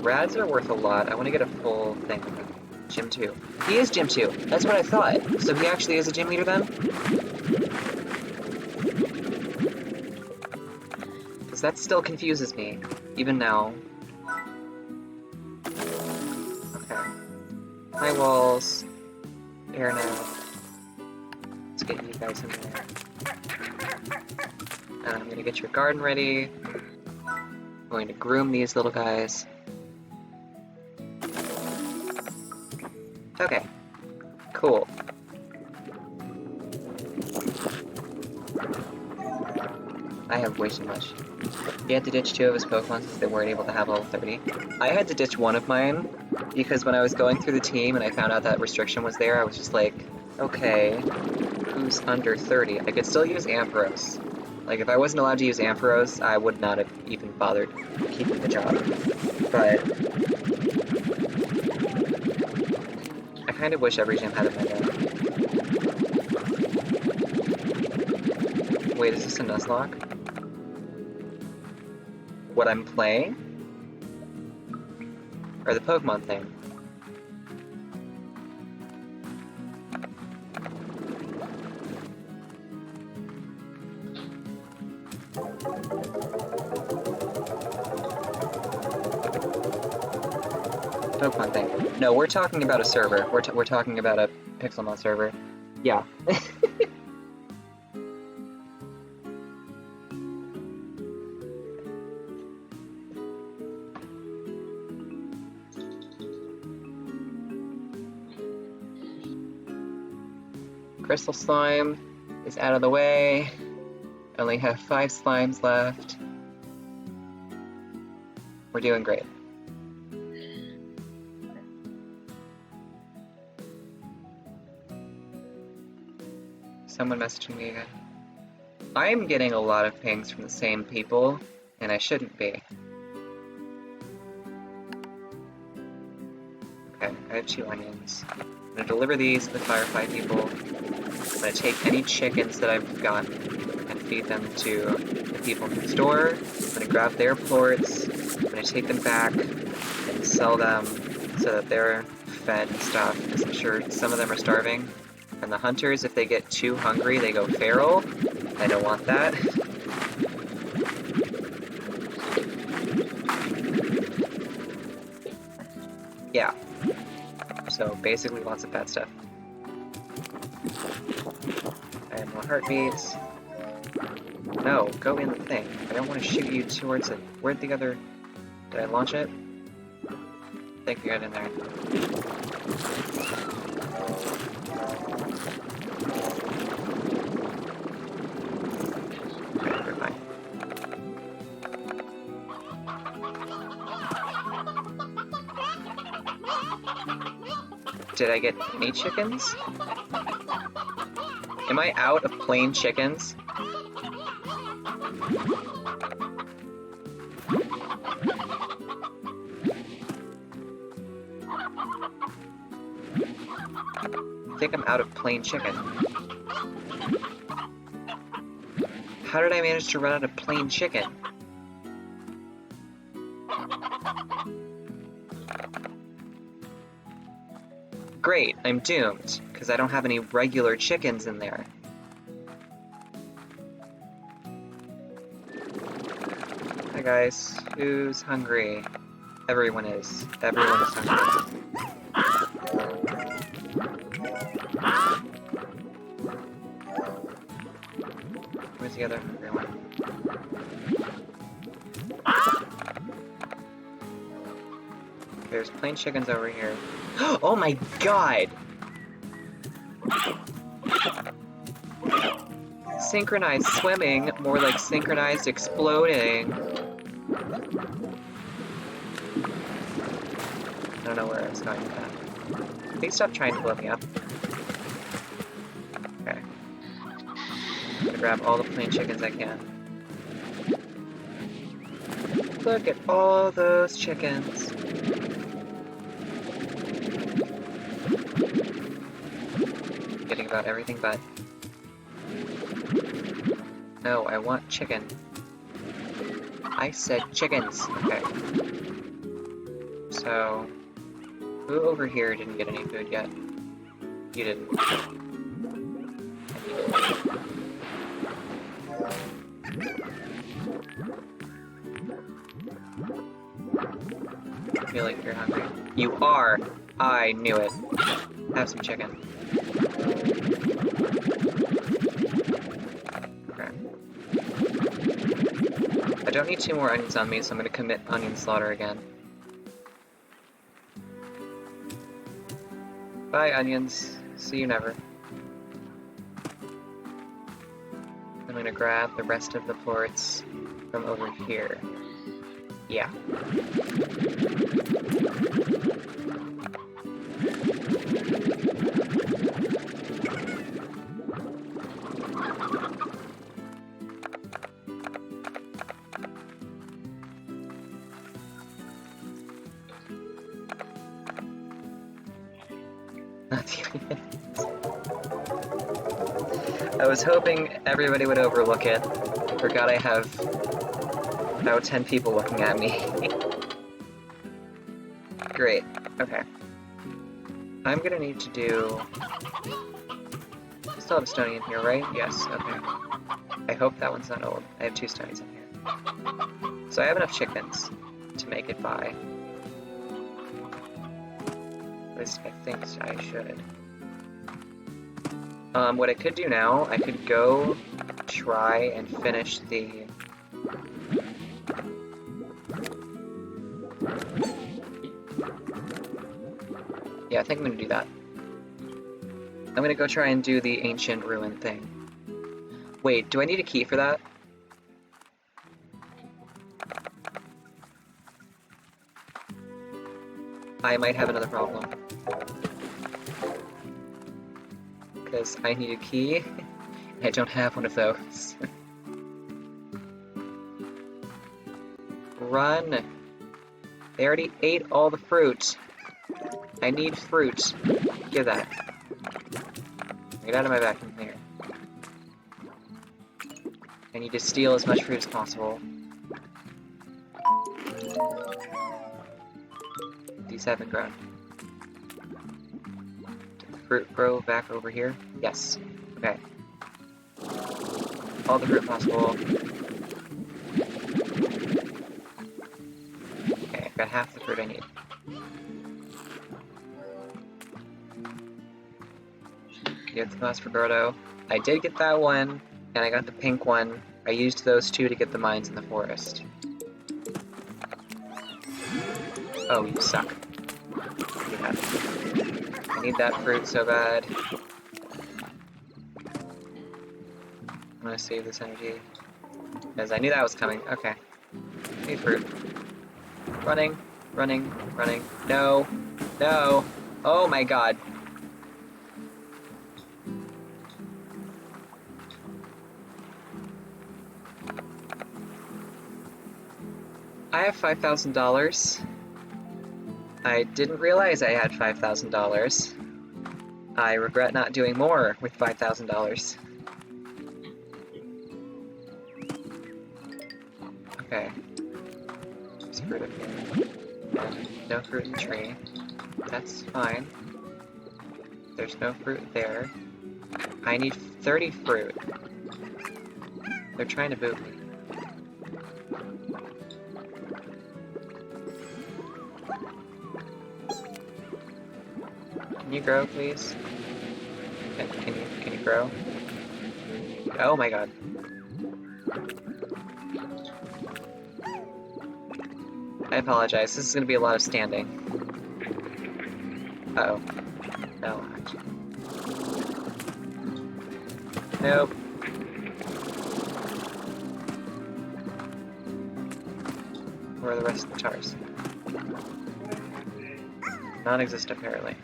Rads are worth a lot. I want to get a full thing. Gym 2. He is Gym 2. That's what I thought. So he actually is a gym leader then? Because that still confuses me, even now. Okay. My walls. Air now. Let's get you guys in there. And I'm gonna get your garden ready. I'm going to groom these little guys. Okay. Cool. I have way too much. He had to ditch 2 of his Pokemon since they weren't able to have level 30. I had to ditch 1 of mine, because when I was going through the team and I found out that restriction was there, I was just like, okay, who's under 30? I could still use Ampharos. Like, if I wasn't allowed to use Ampharos, I would not have even bothered keeping the job. But I kind of wish every gym had a meta. Wait, is this a Nuzlocke? What I'm playing? Or the Pokemon thing? Pokemon thing. No, we're talking about a server. We're talking about a Pixelmon server. Yeah. Crystal Slime is out of the way. I only have 5 slimes left. We're doing great. Someone messaging me again. I'm getting a lot of pings from the same people, and I shouldn't be. Okay, I have 2 onions. I'm gonna deliver these to the Firefly people. I'm gonna take any chickens that I've gotten and feed them to the people next door. I'm gonna grab their plorts. I'm gonna take them back and sell them so that they're fed and stuff, because I'm sure some of them are starving. And the hunters, if they get too hungry, they go feral. I don't want that. Yeah. So basically lots of bad stuff. I have more heartbeats. No, go in the thing. I don't want to shoot you towards it. Where'd the other... Did I launch it? I think we got in there. Okay, we're fine. Did I get any chickens? Am I out of plain chickens? I think I'm out of plain chicken. How did I manage to run out of plain chicken? Great, I'm doomed, because I don't have any regular chickens in there. Hi guys, who's hungry? Everyone is. Everyone is hungry. Where's the other hungry one? There's plain chickens over here. Oh my god! Synchronized swimming, more like synchronized exploding. I don't know where I was going with that. Please stop trying to blow me up. Okay. I'm gonna grab all the plain chickens I can. Look at all those chickens. Getting about everything but. No, I want chicken. I said chickens. Okay. So, who over here didn't get any food yet? You didn't. I feel like you're hungry. You are! I knew it. Have some chicken. Okay. I don't need 2 more onions on me, so I'm gonna commit onion slaughter again. Bye, onions. See you never. I'm gonna grab the rest of the plorts from over here. Yeah. I was hoping everybody would overlook it. Forgot I have about 10 people looking at me. Great. Okay. I'm gonna need to do... Still have a stony in here, right? Yes, okay. I hope that one's not old. I have 2 stonies in here. So I have enough chickens to make it by. At least I think I should. What I could do now, I could go try and finish the... Yeah, I think I'm gonna do that. I'm gonna go try and do the ancient ruin thing. Wait, do I need a key for that? I might have another problem. Because I need a key, and I don't have one of those. Run! They already ate all the fruit. I need fruit. Give that. Get out of my vacuum cleaner. I need to steal as much fruit as possible. These haven't grown. Did the fruit grow back over here? Yes. Okay. All the fruit possible. Okay, I've got half the fruit I need. Get the glass for Gordo. I did get that one, and I got the pink one. I used those 2 to get the mines in the forest. Oh, you suck. Yeah. I need that fruit so bad. I'm gonna save this energy. Because I knew that was coming. Okay. Need fruit. Running, running, running. No. No. Oh my god. I have $5,000. I didn't realize I had $5,000. I regret not doing more with $5,000. Okay. There's fruit up here. And no fruit in the tree. That's fine. There's no fruit there. I need 30 fruit. They're trying to boot me. Can you grow, please? Can you grow? Oh my god. I apologize. This is gonna be a lot of standing. Uh-oh. No. Nope. Where are the rest of the tars? Non-existent, apparently.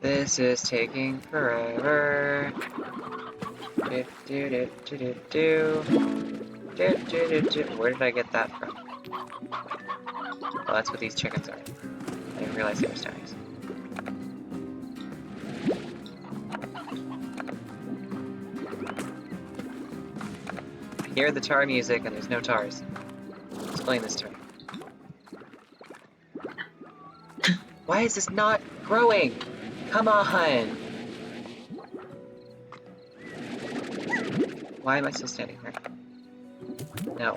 This is taking forever. Where did I get that from? Oh, that's what these chickens are. I didn't realize they were stonies. I hear the tar music and there's no tars. Explain this to me. Why is this not growing? Come on! Why am I still standing here? No.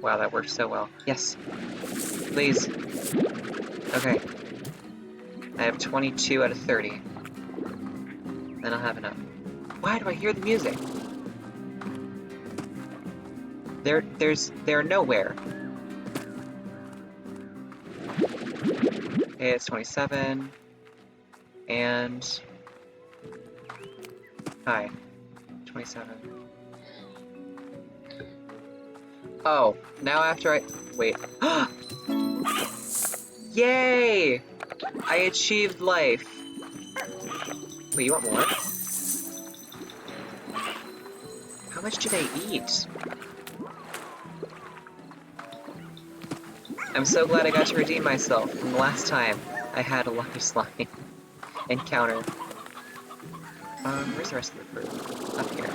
Wow, that worked so well. Yes. Please. Okay. I have 22 out of 30. Then I'll have enough. Why do I hear the music? They're nowhere. Okay, it's 27. And... Hi. 27. Oh, now after I... Wait. Yay! I achieved life. Wait, you want more? How much do they eat? I'm so glad I got to redeem myself from the last time I had a lucky slime encounter. Where's the rest of the fruit? Up here.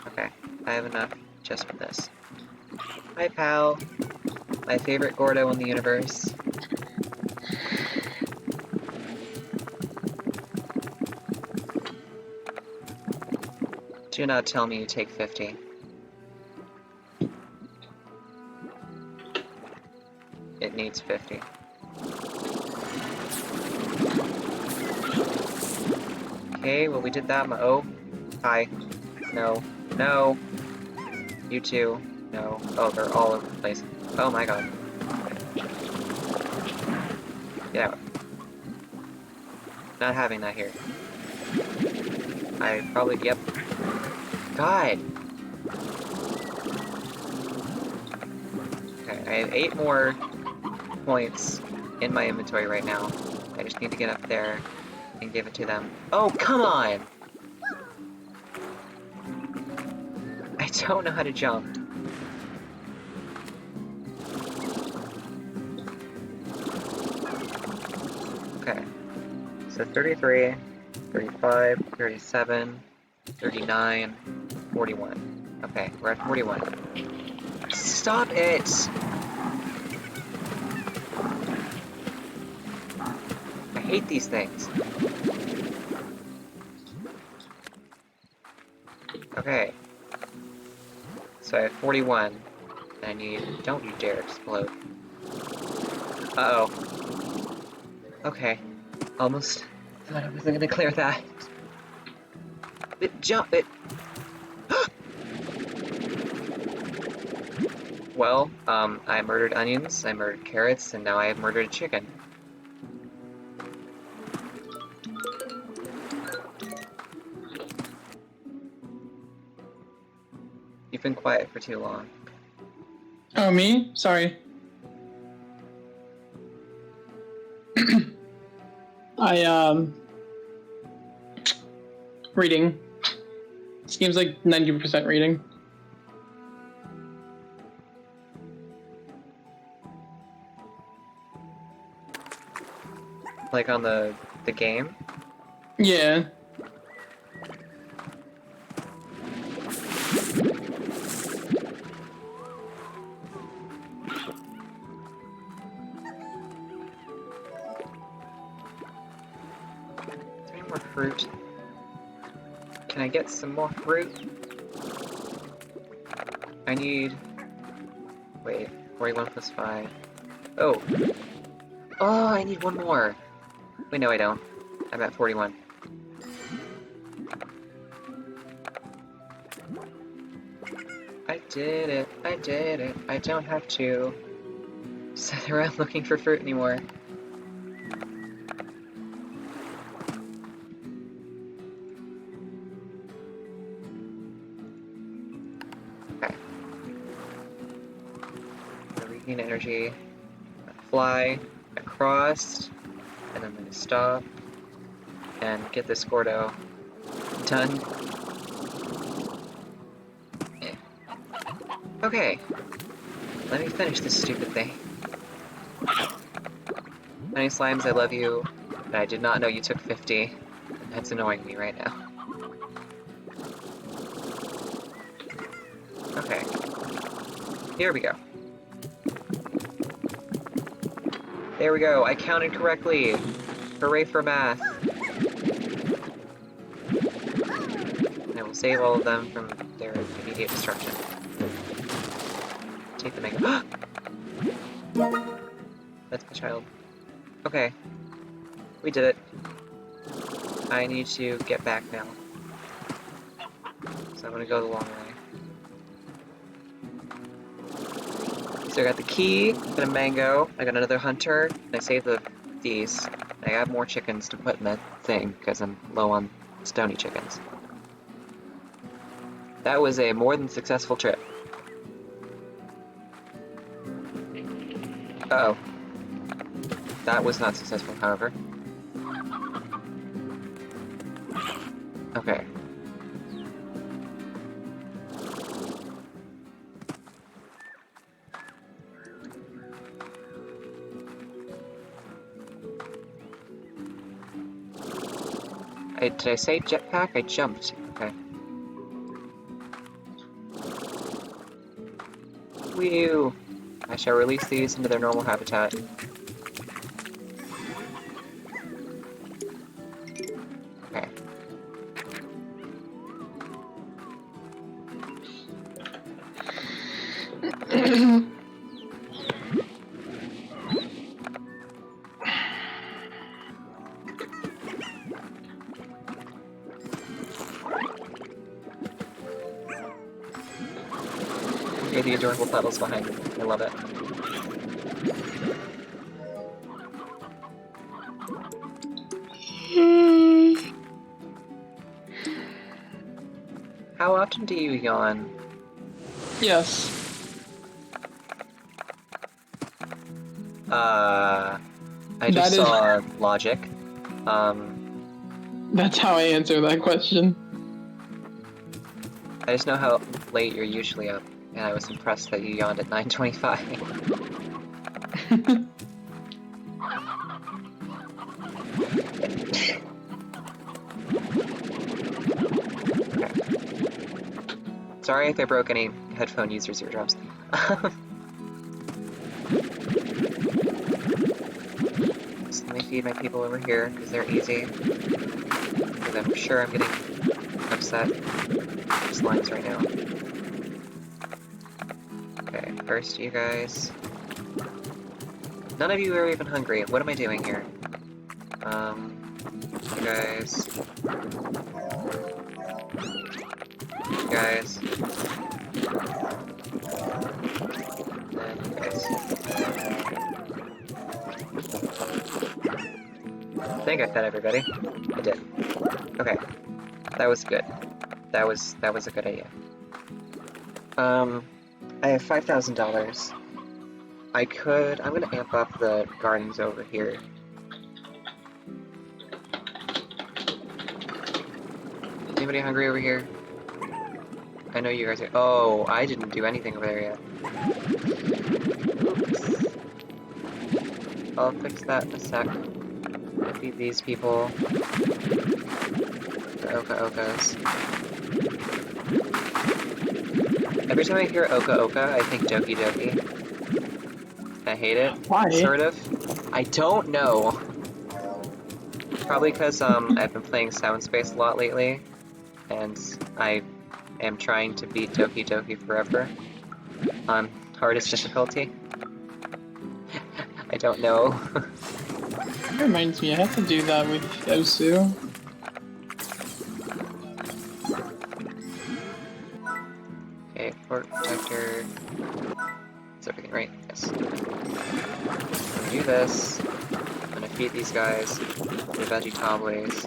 Okay, I have enough just for this. Hi, pal. My favorite Gordo in the universe. Do not tell me you take 50. It needs 50. Okay, well we did that. Oh, hi. No. No. You too. No. Oh, they're all over the place. Oh my god. Get out. Not having that here. I probably, yep. God! Okay, I have 8 more points in my inventory right now. I just need to get up there and give it to them. Oh, come on! I don't know how to jump. Okay. So 33, 35, 37, 39, 41. Okay, we're at 41. Stop it! I hate these things. Okay. So I have 41. And I need... Don't you dare explode. Uh-oh. Okay. Almost thought I wasn't gonna clear that. Jump it! Well, I murdered onions, I murdered carrots, and now I have murdered a chicken. You've been quiet for too long. Oh, me? Sorry. Reading. This game's like 90% reading. Like on the game? Yeah. Any more fruit? Can I get some more fruit? I need... Wait, 41 plus 5. Oh! Oh, I need one more! Wait, no I don't. I'm at 41. I did it! I did it! I don't have to sit around looking for fruit anymore. Okay. I'm gonna regain energy. I'm gonna fly across, and I'm gonna stop and get this Gordo done. Okay, let me finish this stupid thing. Honey Slimes, I love you, but I did not know you took 50. That's annoying me right now. Okay, here we go. There we go, I counted correctly! Hooray for math! And I will save all of them from their immediate destruction. Take the mango. That's my child. Okay. We did it. I need to get back now. So I'm gonna go the long way. So I got the key, got a mango, I got another hunter, and I saved these. I have more chickens to put in that thing, because I'm low on stony chickens. That was a more than successful trip. Uh-oh. That was not successful, however. Okay. Did I say jetpack? I jumped. Okay. Whew! I shall release these into their normal habitat. Okay. Okay, the adorable puddles behind me. I love it. How often do you yawn? Yes. I just That is- saw logic. That's how I answer that question. I just know how late you're usually up, and I was impressed that you yawned at 9:25. Sorry if I broke any headphone users' eardrums. Just let me feed my people over here, because they're easy. Because I'm sure I'm getting upset with slimes right now. Okay, first you guys. None of you are even hungry. What am I doing here? You guys. You guys. And you guys. I think I fed everybody. I did. Okay. That was good. That was a good idea. I have $5,000. I'm gonna amp up the gardens over here. Anybody hungry over here? I know you guys are. Oh, I didn't do anything over there yet. Oops. I'll fix that in a sec. Feed these people. The Oka Okas. Every time I hear Oka Oka, I think Doki Doki. I hate it. Why? Sort of. I don't know. Probably because I've been playing Sound Space a lot lately, and I am trying to beat Doki Doki forever on hardest difficulty. I don't know. That reminds me, I have to do that with Osu. Okay, port protector. Is everything right? Yes. I'm gonna do this. I'm gonna feed these guys the veggie tabbies.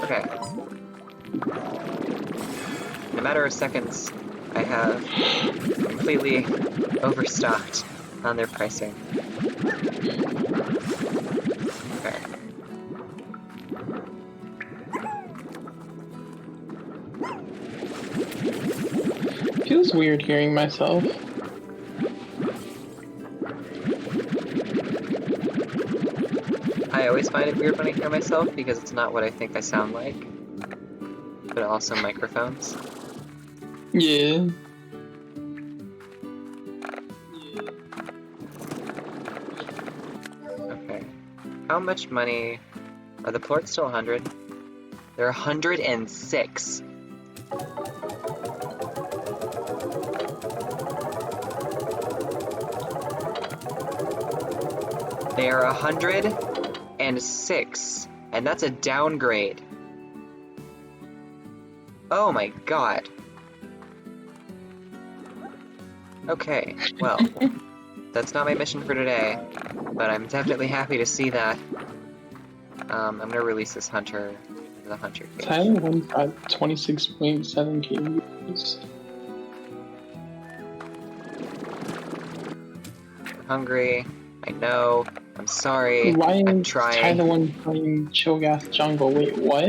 Okay. In a matter of seconds, I have completely overstocked on their pricing. Okay. Feels weird hearing myself. I always find it weird when I hear myself because it's not what I think I sound like. But also microphones. Yeah. Okay. How much money... Are the plorts still 100? They're 106! They are 106, and that's a downgrade. Oh my god. Okay, well, that's not my mission for today, but I'm definitely happy to see that. I'm gonna release this hunter into the hunter cage. Tyler one's got 26.7 KBs. I'm hungry. I know. I'm sorry. Why I'm is trying. Tyler one playing Cho'Gath jungle? Wait, what?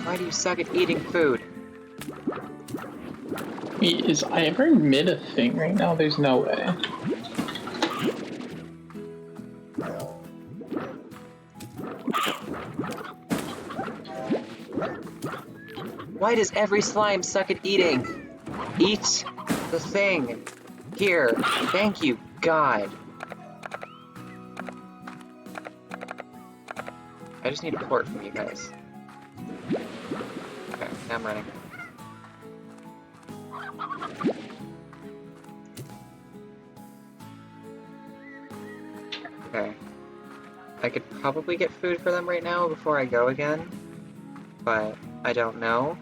Why do you suck at eating food? Wait, is I ever mid a thing right now? There's no way. Why does every slime suck at eating? Eat the thing. Here. Thank you, God. I just need a port from you guys. Okay, now I'm running. Okay. I could probably get food for them right now before I go again, but I don't know.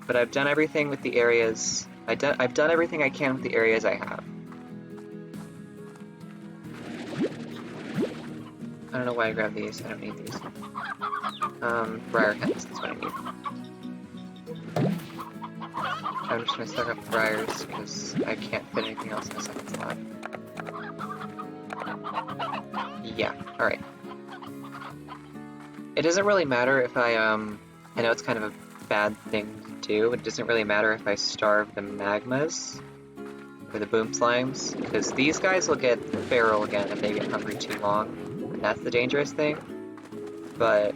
But I've done everything with the areas. I've done everything I can with the areas I have. I don't know why I grabbed these. I don't need these. Briar heads, that's what I need. I'm just gonna stock up briars because I can't fit anything else in the second slot. Yeah, alright. It doesn't really matter if I know it's kind of a bad thing to do, but it doesn't really matter if I starve the magmas or the boom slimes, because these guys will get feral again if they get hungry too long, and that's the dangerous thing. But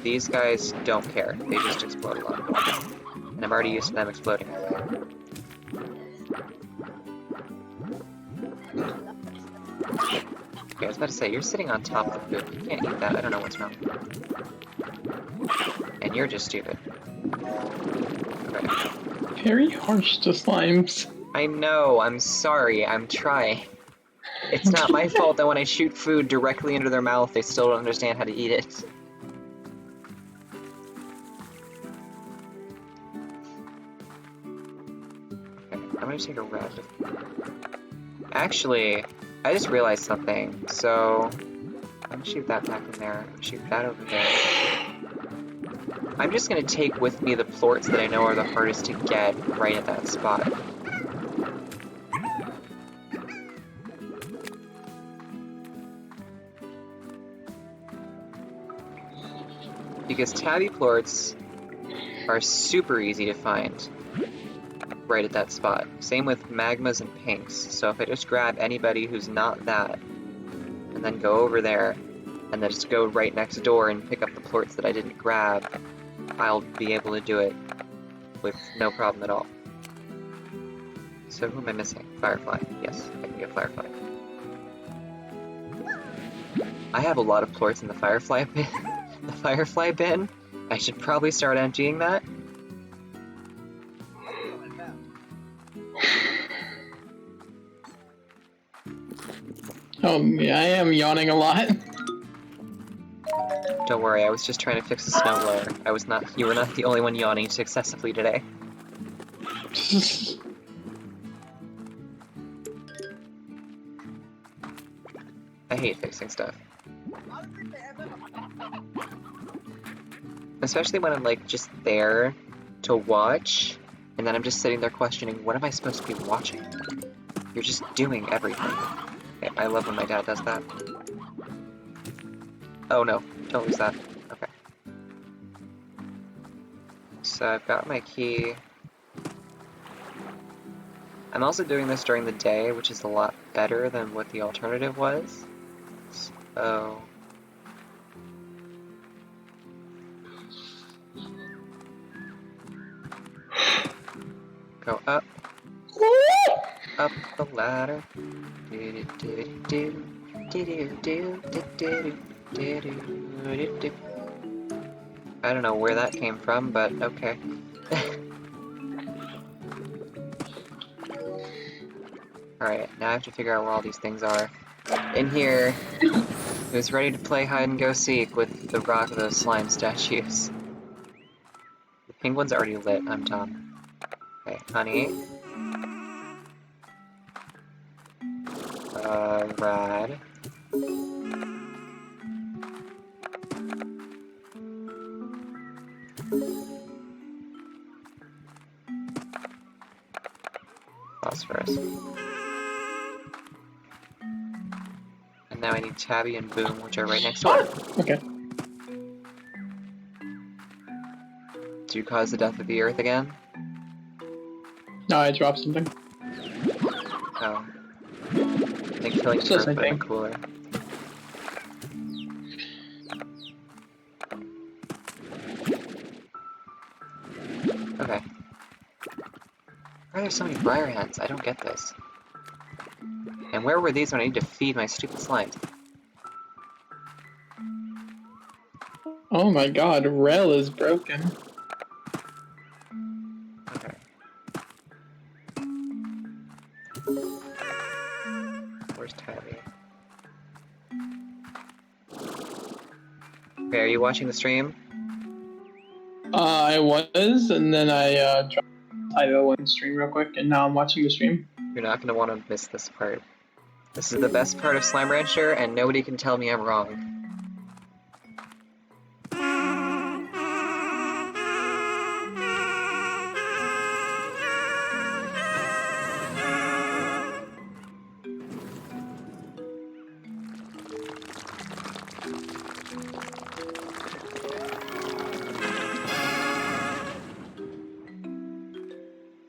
these guys don't care, they just explode a lot. And I'm already used to them exploding. Okay, I was about to say, you're sitting on top of the food. You can't eat that, I don't know what's wrong. And you're just stupid. Okay. Very harsh to slimes. I know, I'm sorry, I'm trying. It's not my fault that when I shoot food directly into their mouth, they still don't understand how to eat it. Okay, I'm gonna take a rabbit. Actually, I just realized something. So, I'm gonna shoot that back in there. Shoot that over there. I'm just gonna take with me the plorts that I know are the hardest to get right at that spot. Because tabby plorts are super easy to find right at that spot. Same with magmas and pinks. So if I just grab anybody who's not that, and then go over there, and then just go right next door and pick up the plorts that I didn't grab, I'll be able to do it with no problem at all. So who am I missing? Firefly. Yes, I can get Firefly. I have a lot of plorts in the Firefly bin. The Firefly bin. I should probably start emptying that. Oh, yeah, I am yawning a lot. Don't worry, I was just trying to fix the snowblower. You were not the only one yawning successively today. I hate fixing stuff. Especially when I'm like just there to watch, and then I'm just sitting there questioning, what am I supposed to be watching? You're just doing everything. Okay, I love when my dad does that. Oh no, don't lose that. Okay. So I've got my key. I'm also doing this during the day, which is a lot better than what the alternative was. So... go up. Up the ladder. I don't know where that came from, but okay. Alright, now I have to figure out where all these things are. In here, who's ready to play hide and go seek with the rock of those slime statues? The penguin's already lit, I'm Tom. Okay, honey. Rad. Phosphorus. And now I need Tabby and Boom, which are right next door. Okay. Do you cause the death of the Earth again? No, I dropped something. Oh. I think killing the Earth would have been cooler. Okay. Why are there so many briar hens? I don't get this. And where were these when I need to feed my stupid slimes? Oh my god, Rel is broken. Okay. Where's Tabby? Okay, are you watching the stream? I was, and then I dropped Tyvo one stream real quick, and now I'm watching the stream. You're not gonna want to miss this part. This is the best part of Slime Rancher, and nobody can tell me I'm wrong.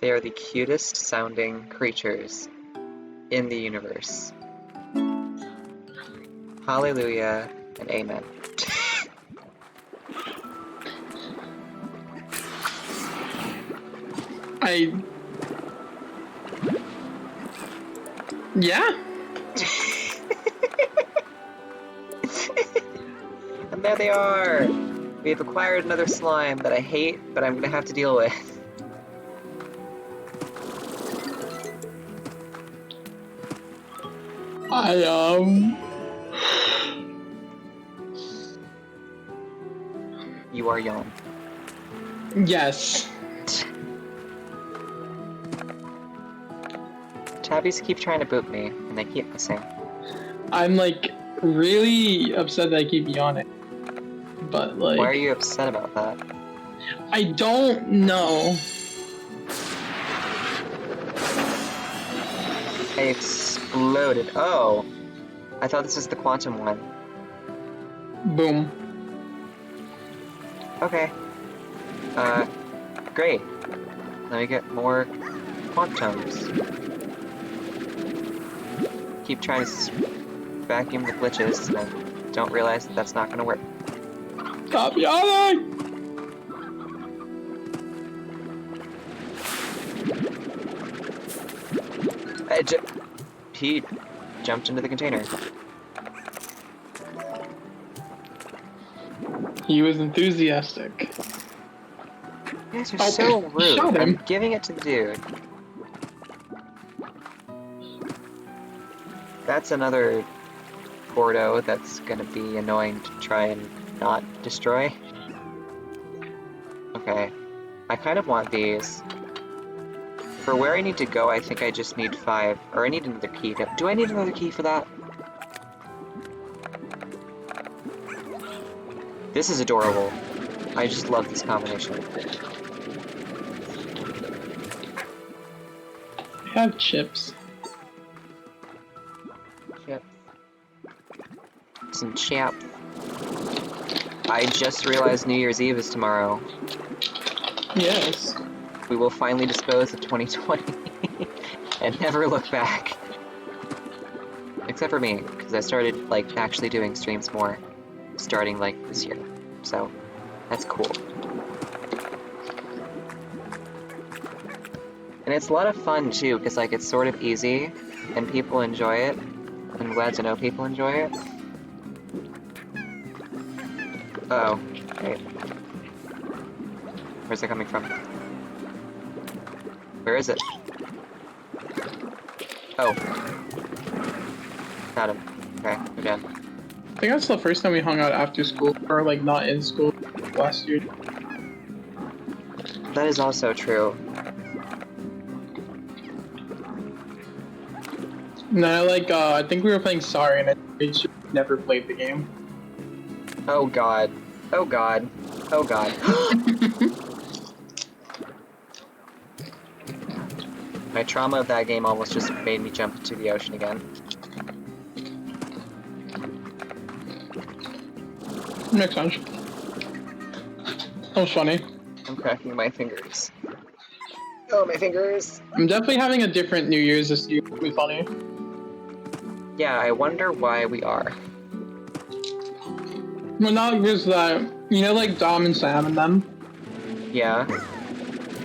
They are the cutest sounding creatures in the universe. Hallelujah and amen. Yeah? And there they are! We have acquired another slime that I hate, but I'm gonna have to deal with. You are young. Yes. Tabbies keep trying to boot me, and they keep missing. I'm like really upset that I keep yawning. But like, Why are you upset about that? I don't know. I exploded. Oh! I thought this was the quantum one. Boom. Okay. Great. Let me get more quantums. Keep trying to vacuum the glitches, and I don't realize that that's not gonna work. Stop yawning! He jumped into the container. He was enthusiastic. You guys are Oh, so rude. shot him. I'm giving it to the dude. That's another Gordo that's gonna be annoying to try and not destroy. Okay. I kind of want these. For where I need to go, I think I just need 5. Or I need another key. Do I need another key for that? This is adorable. I just love this combination. I have chips. Chips. Some chips. I just realized New Year's Eve is tomorrow. Yes. We will finally dispose of 2020 and never look back. Except for me, because I started, like, actually doing streams more starting, like, this year. So, that's cool. And it's a lot of fun, too, because, like, it's sort of easy, and people enjoy it. I'm glad to know people enjoy it. Uh-oh. Wait. Where's it coming from? Where is it? Oh. Got him. Okay, we're done. I think that's the first time we hung out after school, or like not in school last year. That is also true. No, like I think we were playing Sorry, and I should never played the game. Oh god. Oh god. Oh god. My trauma of that game almost just made me jump into the ocean again. Makes sense. That was funny. I'm cracking my fingers. Oh, my fingers! I'm definitely having a different New Year's this year. It'll be funny. Yeah, I wonder why we are. Well, not because that, you know, like Dom and Sam and them. Yeah.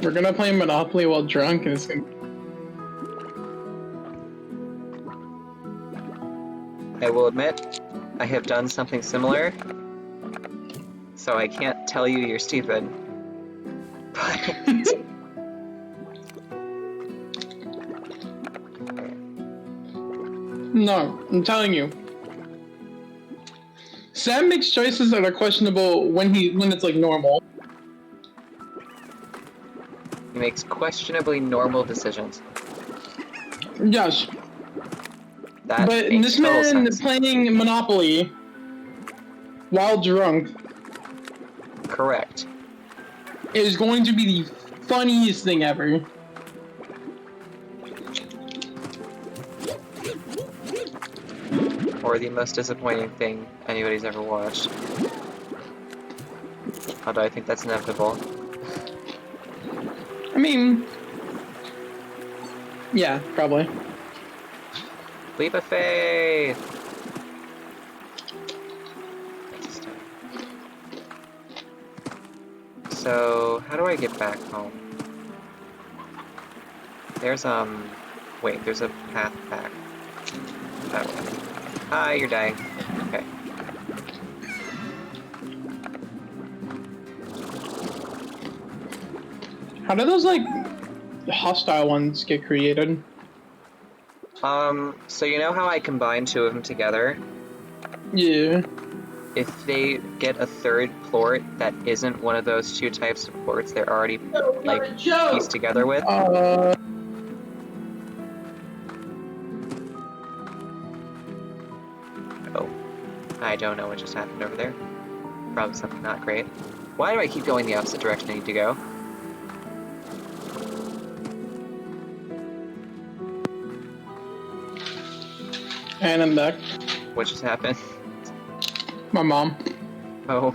We're gonna play Monopoly while drunk, and it's gonna. I will admit, I have done something similar, so I can't tell you you're stupid. But... No, I'm telling you. Sam makes choices that are questionable when it's like normal. He makes questionably normal decisions. Yes. That But makes this total man sense. playing Monopoly while drunk Correct. is going to be the funniest thing ever. Or the most disappointing thing anybody's ever watched. Although I think that's inevitable. I mean, yeah, probably. Leap of faith! So, how do I get back home? There's, wait, there's a path back. That way. Ah, you're dying. Okay. How do those, like, hostile ones get created? So you know how I combined 2 of them together? Yeah. If they get a third plort that isn't one of those 2 types of plorts they're already, like, pieced together with, I don't know what just happened over there. Probably something not great. Why do I keep going the opposite direction I need to go? And I'm back. What just happened? My mom. Oh.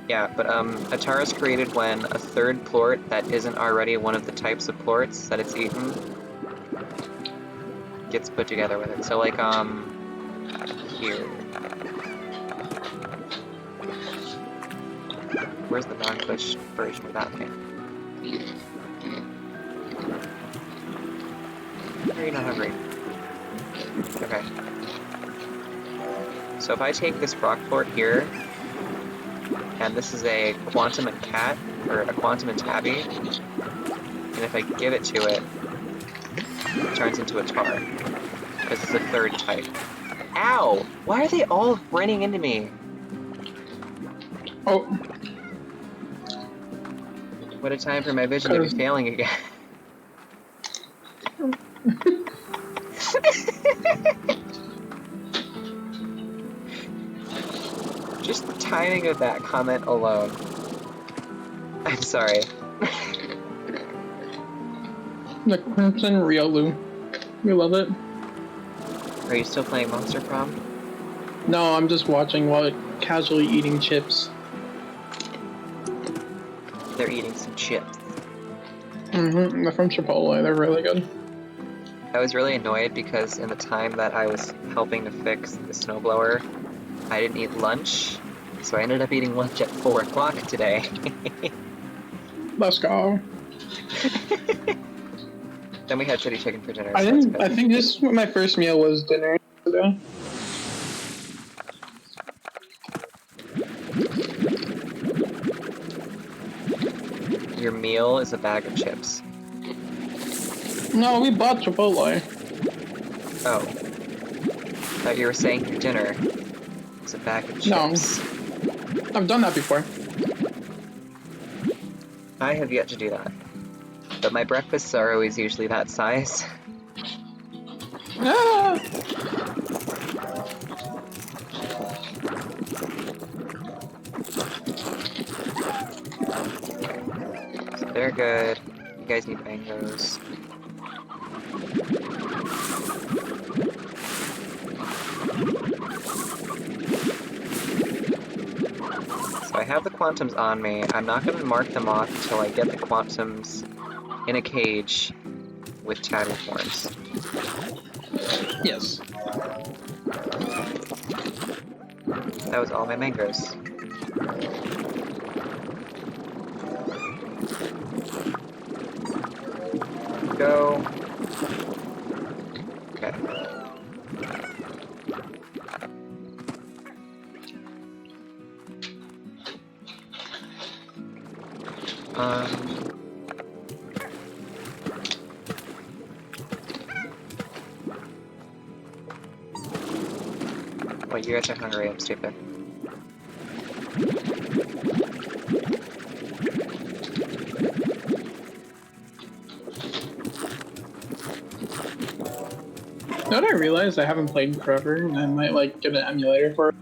Yeah, but Atara is created when a third plort that isn't already one of the types of plorts that it's eaten gets put together with it. So like here. Where's the non-glitch version of that thing? Are you not hungry? Okay. So if I take this rock plort here, and this is a quantum and cat, or a quantum and tabby, and if I give it to it, it turns into a tar, because it's a third type. Ow! Why are they all running into me? Oh. What a time for my vision to be failing again. Just the timing of that comment alone. I'm sorry. The Crimson Riolu. We love it. Are you still playing Monster Prom? No, I'm just watching while casually eating chips. They're eating some chips. Mm-hmm. They're from Chipotle. They're really good. I was really annoyed because in the time that I was helping to fix the snowblower, I didn't eat lunch, so I ended up eating lunch at 4 o'clock today. Let's go. Then we had chili chicken for dinner. I So think this my first meal was dinner today. Your meal is a bag of chips. No, we bought Chipotle. Oh. Thought you were saying your dinner is a bag of chips. No. I've done that before. I have yet to do that. But my breakfasts are always usually that size. Ah! So they're good. You guys need mangoes. So I have the quantums on me. I'm not going to mark them off until I get the quantums in a cage with tabby forms. Yes. That was all my mangoes. Go. Okay. Wait, you guys are hungry, I'm stupid. Now that I realize I haven't played in forever, and I might like get an emulator for it.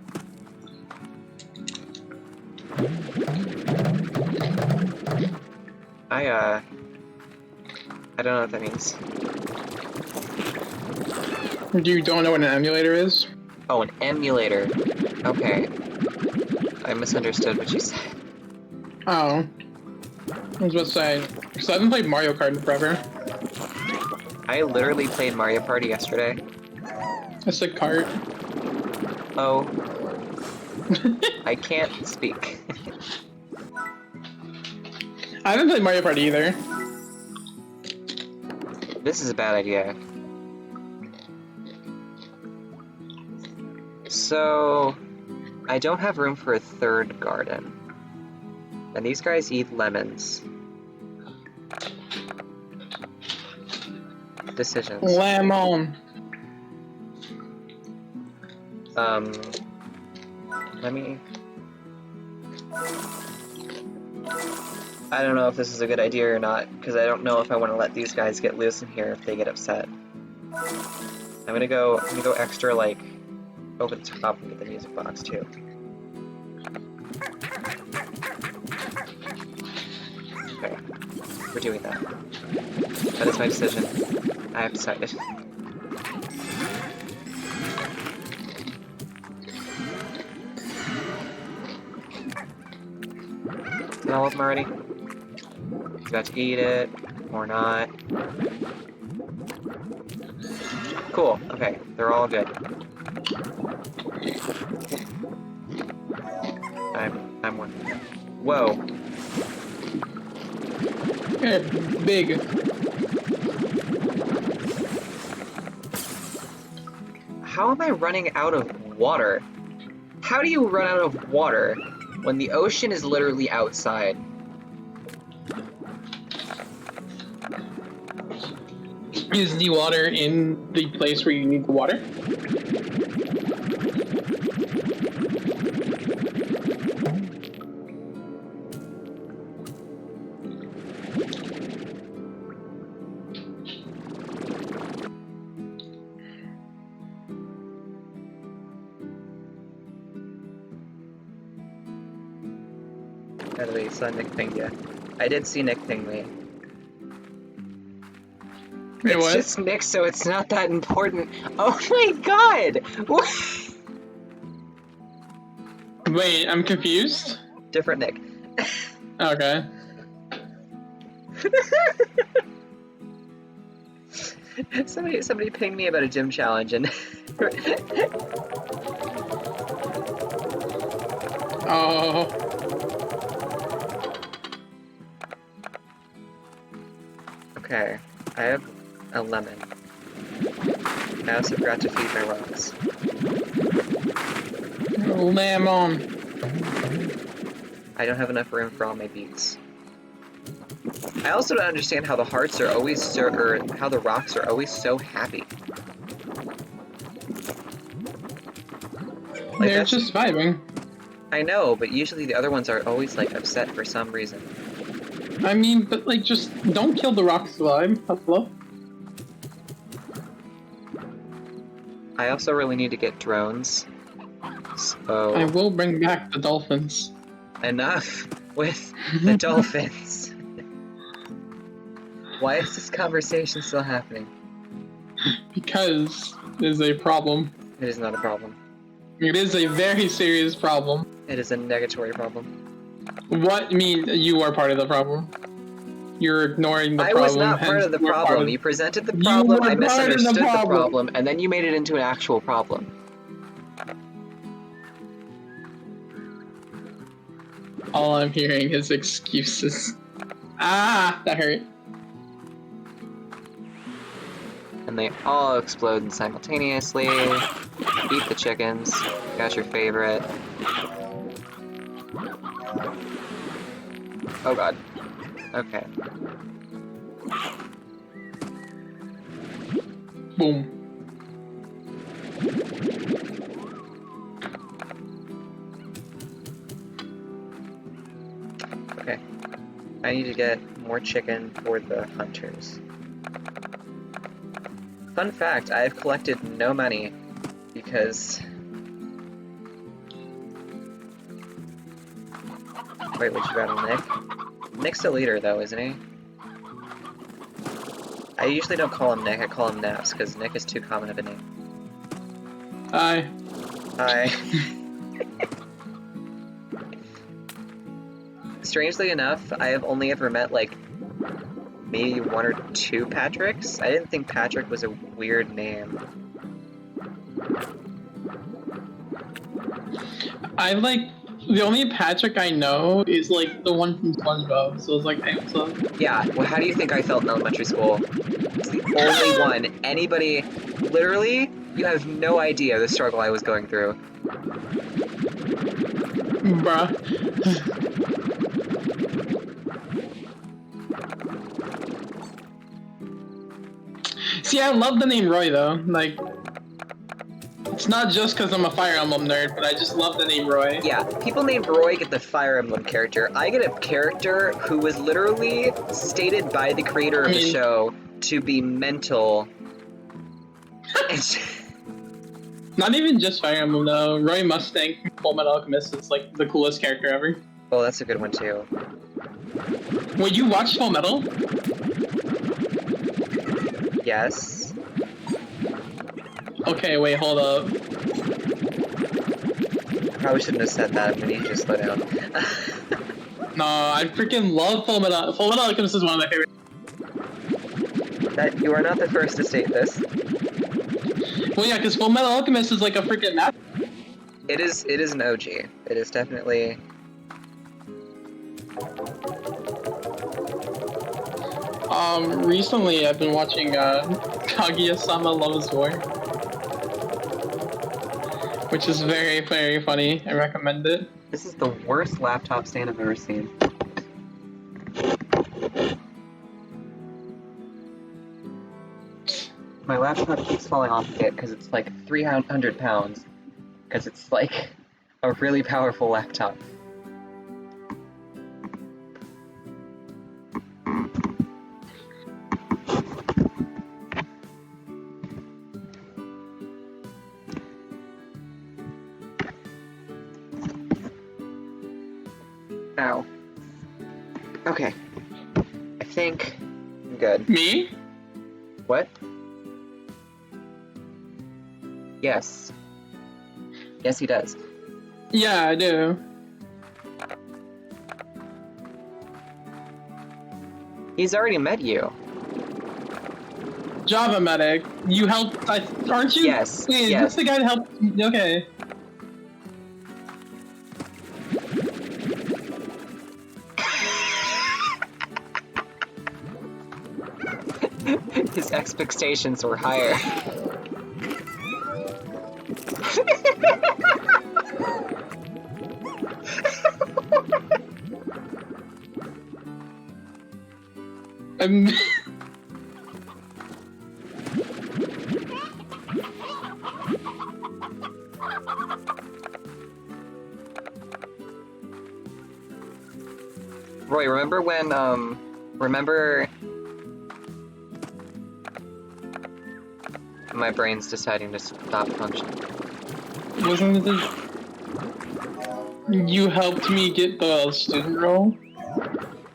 I don't know what that means. You don't know what an emulator is? Oh, an emulator. Okay. I misunderstood what you said. Oh. I was about to say, because I haven't played Mario Kart in forever. I literally played Mario Party yesterday. I said kart. Oh. I can't speak. I haven't played Mario Party either. This is a bad idea. So, I don't have room for a third garden. And these guys eat lemons. Decisions. Lemon. Let me... I don't know if this is a good idea or not, because I don't know if I want to let these guys get loose in here if they get upset. I'm gonna go extra, like, over the top and get the music box too. Okay, we're doing that. That is my decision. I have decided. Did all of them already? You got to eat it, or not. Cool, okay, they're all good. I'm one. Whoa. They're big. How am I running out of water? How do you run out of water when the ocean is literally outside? Is the water in the place where you need the water? By the way, you saw Nick ping you. I did see Nick ping me. Wait, It's what? just Nick, so it's not that important. Oh my god! What? Wait, I'm confused? Different Nick. Okay. Somebody pinged me about a gym challenge and Oh. Okay, I have a lemon. I also forgot to feed my rocks. Lemon. I don't have enough room for all my beets. I also don't understand how the hearts are always so, or how the rocks are always so happy. Like, They're just vibing. I know, but usually the other ones are always like upset for some reason. I mean, but like, just don't kill the rocks vibe. Hello? I also really need to get drones. So I will bring back the dolphins. enough with the dolphins. Why is this conversation still happening? Because there's a problem. It is not a problem. It is a very serious problem. It is a negatory problem. What? I mean, you are part of the problem. You're ignoring the I problem. was not part hence of the you're problem. of- You presented the You problem, were I part of the misunderstood the problem. problem, and then you made it into an actual problem. All I'm hearing is excuses. Ah, that hurt. And they all explode simultaneously. Eat the chickens. Got your favorite. Oh god. Okay. Boom. Okay. I need to get more chicken for the hunters. Fun fact, I have collected no money because... Wait, what you got on Nick? Nick's the leader though, isn't he? I usually don't call him Nick, I call him Naps, because Nick is too common of a name. Hi. Hi. Strangely enough, I have only ever met, like, maybe one or two Patricks. I didn't think Patrick was a weird name. I like the only Patrick I know is like the one from SpongeBob. So it's like, hey, what's up? Yeah, well, how do you think I felt in elementary school? It's the only one. Anybody, literally, you have no idea the struggle I was going through. Bruh. See, I love the name Roy though. Like, it's not just because I'm a Fire Emblem nerd, but I just love the name Roy. Yeah, people named Roy get the Fire Emblem character. I get a character who was literally stated by the creator of the show to be mental. Not even just Fire Emblem though. Roy Mustang from Full Metal Alchemist is like the coolest character ever. Oh, that's a good one too. Wait, you watched Full Metal? Yes. Okay, wait, hold up. Probably shouldn't have said that. I need you to slow down. No, I freaking love Full Metal. Full Metal Alchemist is one of my favorites. That you are not the first to state this. Well, yeah, because Full Metal Alchemist is like a freaking map. It is an OG. It is definitely. Recently I've been watching Kaguya-sama Loves War, which is very, very funny. I recommend it. This is the worst laptop stand I've ever seen. My laptop keeps falling off of it because it's like 300 pounds. Because it's like a really powerful laptop. Ow. Okay. I think I'm good. Me? What? Yes. Yes, he does. Yeah, I do. He's already met you. Java Medic, you helped, aren't you? Yes, Wait, yes. is this the guy that helped? Okay. His expectations were higher. I'm... Roy, remember when, remember... My brain's deciding to stop functioning. Wasn't it the... You helped me get the student role?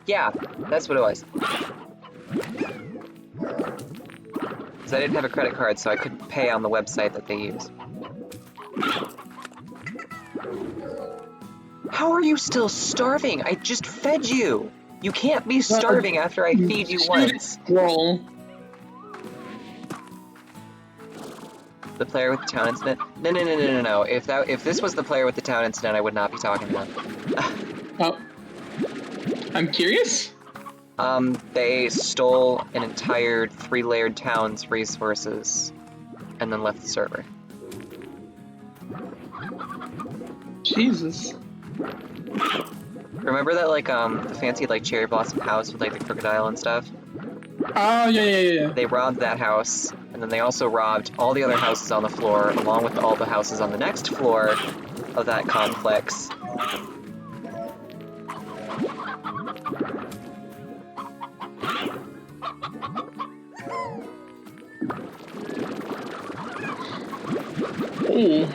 Yeah, that's what it was. Because I didn't have a credit card, so I couldn't pay on the website that they use. How are you still starving? I just fed you! You can't be starving after I feed you once. Role. The player with the town incident? No. If this was the player with the town incident, I would not be talking about it. Oh. I'm curious? They stole an entire 3-layered town's resources and then left the server. Jesus. Remember that, like, the fancy, like, cherry blossom house with, like, the crocodile and stuff? Oh, yeah. They robbed that house, and then they also robbed all the other houses on the floor, along with all the houses on the next floor of that complex. Ooh.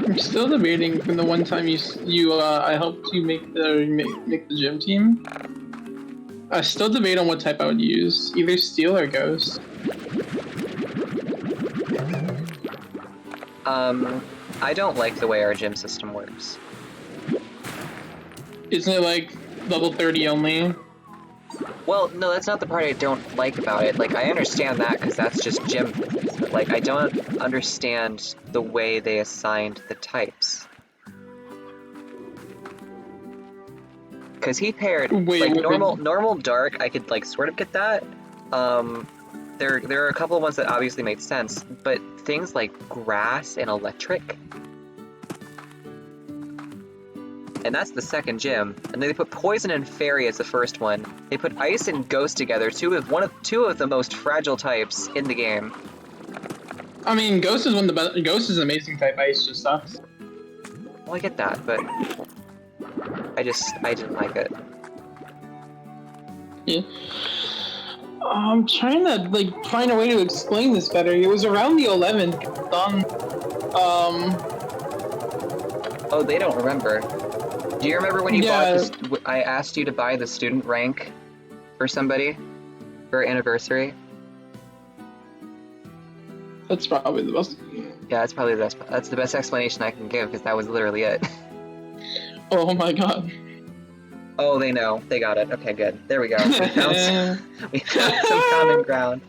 I'm still debating from the one time I helped you make the gym team. I still debate on what type I would use, either steel or ghost. I don't like the way our gym system works. Isn't it like level 30 only? Well, no, that's not the part I don't like about it. Like, I understand that because that's just gym physics, but, like, I don't understand the way they assigned the types. Because he paired, normal dark, I could, like, sort of get that. There are a couple of ones that obviously made sense, but things like grass and electric, and that's the second gym. And then they put poison and fairy as the first one. They put ice and ghost together, two of the most fragile types in the game. I mean, ghost is one of the best. Ghost is an amazing type. Ice just sucks. Well, I get that, but I didn't like it. Yeah. I'm trying to like find a way to explain this better. It was around the 11th. Oh, they don't remember. Do you remember when you bought Yeah, this? I asked you to buy the student rank for somebody for anniversary. that's probably the best. Yeah, that's probably the best. That's the best explanation I can give because that was literally it. Oh my god. Oh, they know. They got it. Okay, good. There we go. We found some common ground.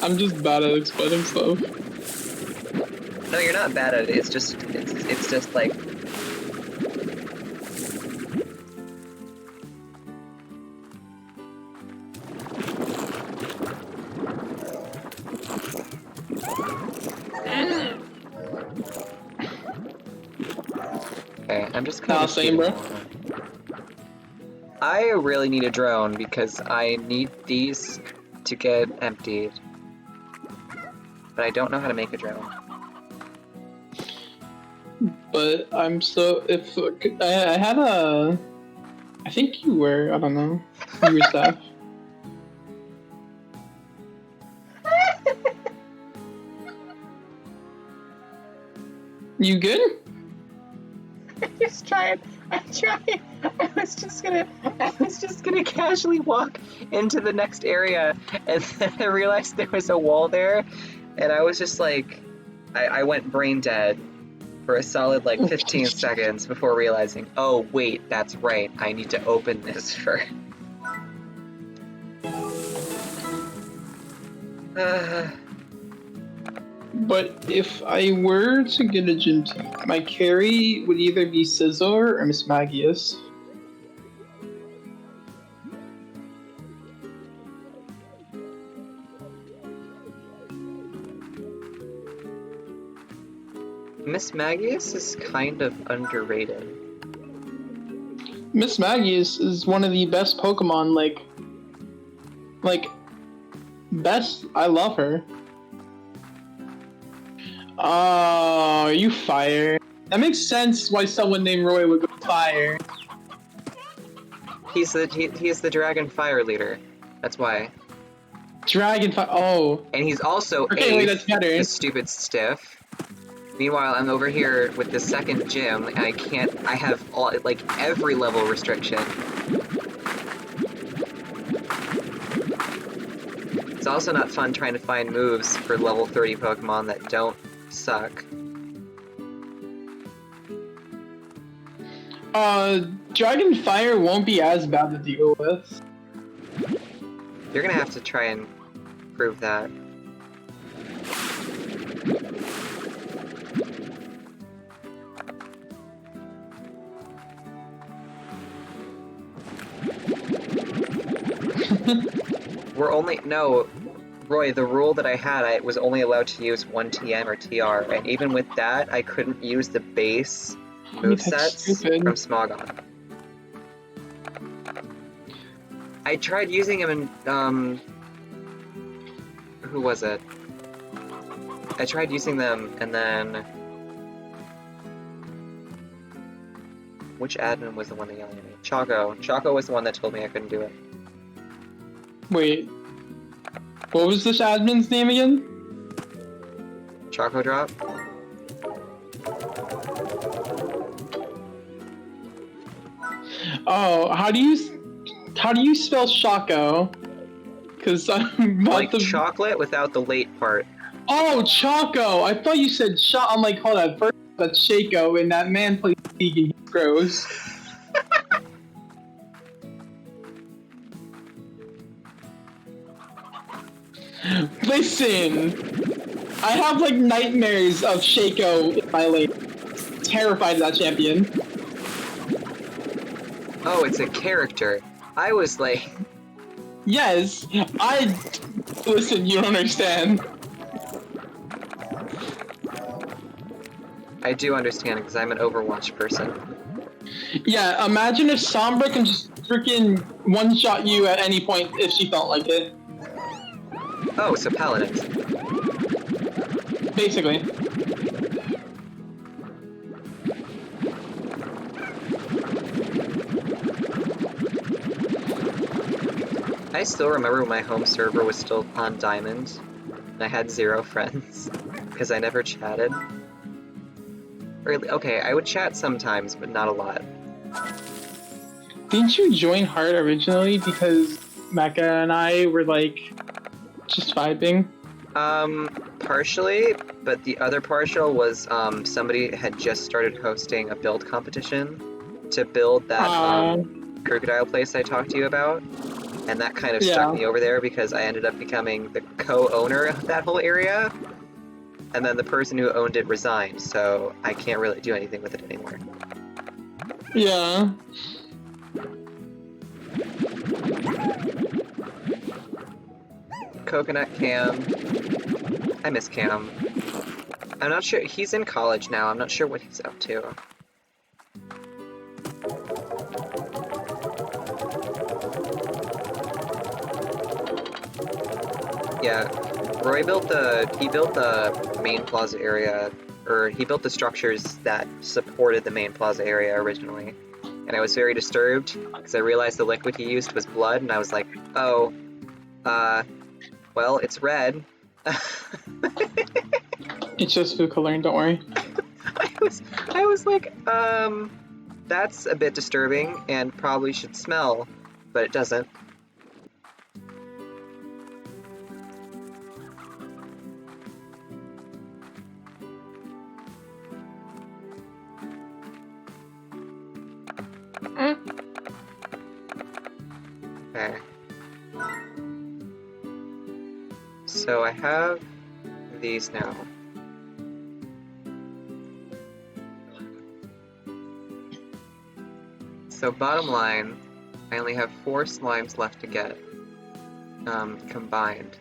I'm just bad at explaining stuff. No, you're not bad at it. It's just like. Okay, I'm just kind of. Same, bro. I really need a drone because I need these to get emptied, but I don't know how to make a drone. But I'm so if I had a, I think you were, I don't know, you were staff. You good? I was just gonna casually walk into the next area, and then I realized there was a wall there, and I was just like, I went brain dead for a solid like 15 seconds before realizing, oh wait, that's right, I need to open this first. But if I were to get a gym team, my carry would either be Scizor or Miss Magius. Miss Magius is kind of underrated. Miss Magius is one of the best Pokemon, like, best, I love her. Oh, you fire. That makes sense why someone named Roy would go fire. He's the Dragon Fire leader. That's why. Dragon fire. Oh. And he's also okay, wait, that's better. the stupid stiff. Meanwhile, I'm over here with the second gym, and I have all, like, every level restriction. It's also not fun trying to find moves for level 30 Pokemon that don't suck. Dragon Fire won't be as bad to deal with. You're gonna have to try and prove that. No, Roy, the rule that I had, I was only allowed to use one TM or TR, and even with that, I couldn't use the base movesets from Smogon. I tried using him in, who was it? I tried using them, and then... Which admin was the one that yelled at me? Choco. Choco was the one that told me I couldn't do it. Wait. What was this admin's name again? Choco Drop? Oh, how do you spell Choco? Cause I'm not like chocolate without the late part. Oh, Choco! I thought you said shot. I'm like, hold on. First, that's Shaco, and that man plays League and he's gross. Listen, I have like nightmares of Shaco in my lane. Terrified of that champion. Oh, it's a character. I was like... Yes, listen, you don't understand. I do understand, because I'm an Overwatch person. Yeah, imagine if Sombra can just freaking one-shot you at any point if she felt like it. Oh, so Paladins. Basically. I still remember when my home server was still on Diamond, and I had 0 friends, because I never chatted. Or, okay, I would chat sometimes, but not a lot. Didn't you join Heart originally because Mecca and I were like just vibing? Partially, but the other partial was somebody had just started hosting a build competition to build that crocodile place I talked to you about, and that kind of stuck me over there because I ended up becoming the co-owner of that whole area, and then the person who owned it resigned, so I can't really do anything with it anymore. Yeah. Coconut Cam. I miss Cam. I'm not sure. He's in college now. I'm not sure what he's up to. Yeah, Roy built the main plaza area, or he built the structures that supported the main plaza area originally. And I was very disturbed because I realized the liquid he used was blood, and I was like, oh, well, it's red. It's just food coloring, don't worry. I was like, that's a bit disturbing and probably should smell, but it doesn't. Okay. So I have these now. So bottom line, I only have 4 slimes left to get combined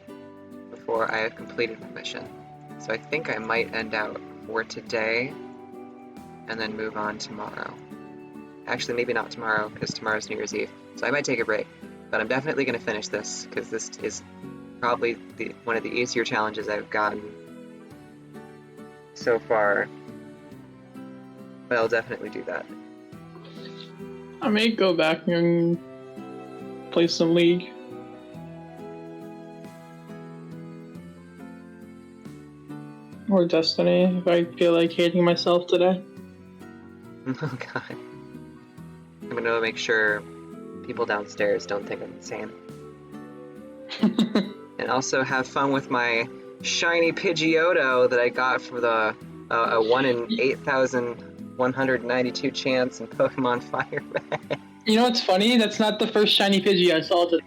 before I have completed my mission. So I think I might end out for today and then move on tomorrow. Actually, maybe not tomorrow, because tomorrow's New Year's Eve. So I might take a break. But I'm definitely going to finish this, because this is probably one of the easier challenges I've gotten so far. But I'll definitely do that. I may go back and play some League. Or Destiny, if I feel like hating myself today. Oh god. I'm gonna make sure people downstairs don't think I'm insane. And also have fun with my shiny Pidgeotto that I got from the a 1 in 8,192 chance in Pokemon Fire Red. You know what's funny? That's not the first shiny Pidgey I saw today.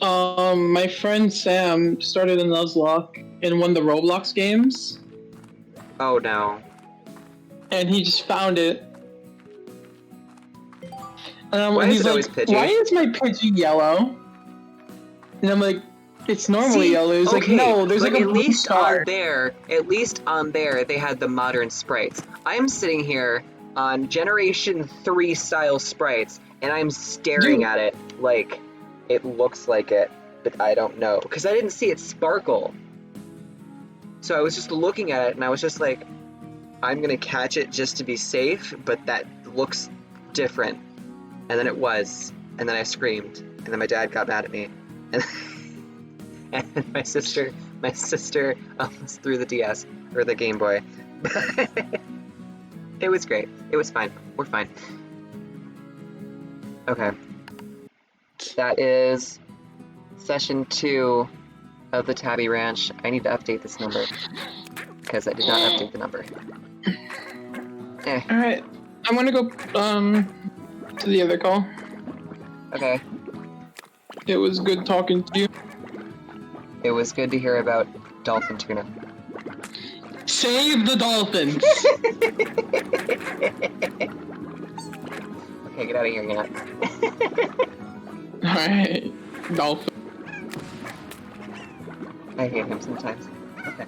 My friend Sam started a Nuzlocke in one of the Roblox games. Oh no. And he just found it. And Why is he's it like, always Pidgey? why is my Pidgey yellow? And I'm like, it's normally yellow. He's like, no, there's like a at least star. at least on there, they had the modern sprites. I'm sitting here on Generation 3 style sprites, and I'm staring at it like it looks like it, but I don't know. Because I didn't see it sparkle. So I was just looking at it, and I was just like, I'm gonna catch it just to be safe, but that looks different. And then it was, and then I screamed, and then my dad got mad at me, and, and my sister almost threw the DS, or the Game Boy. It was great. It was fine. We're fine. Okay. That is session 2 of the Tabby Ranch. I need to update this number, because I did not update the number. Alright, I'm gonna go, to the other call. Okay. It was good talking to you. It was good to hear about Dolphin Tuna. Save the dolphins! Okay, get out of here, Yat. Alright, Dolphin. I hate him sometimes. Okay.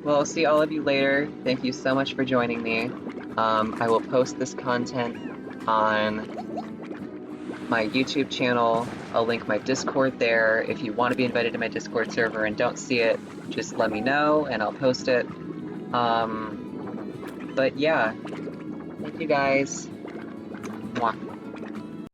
Well, I'll see all of you later. Thank you so much for joining me. I will post this content on my YouTube channel. I'll link my Discord there. If you want to be invited to my Discord server and don't see it, just let me know and I'll post it. But yeah, Thank you guys. Mwah.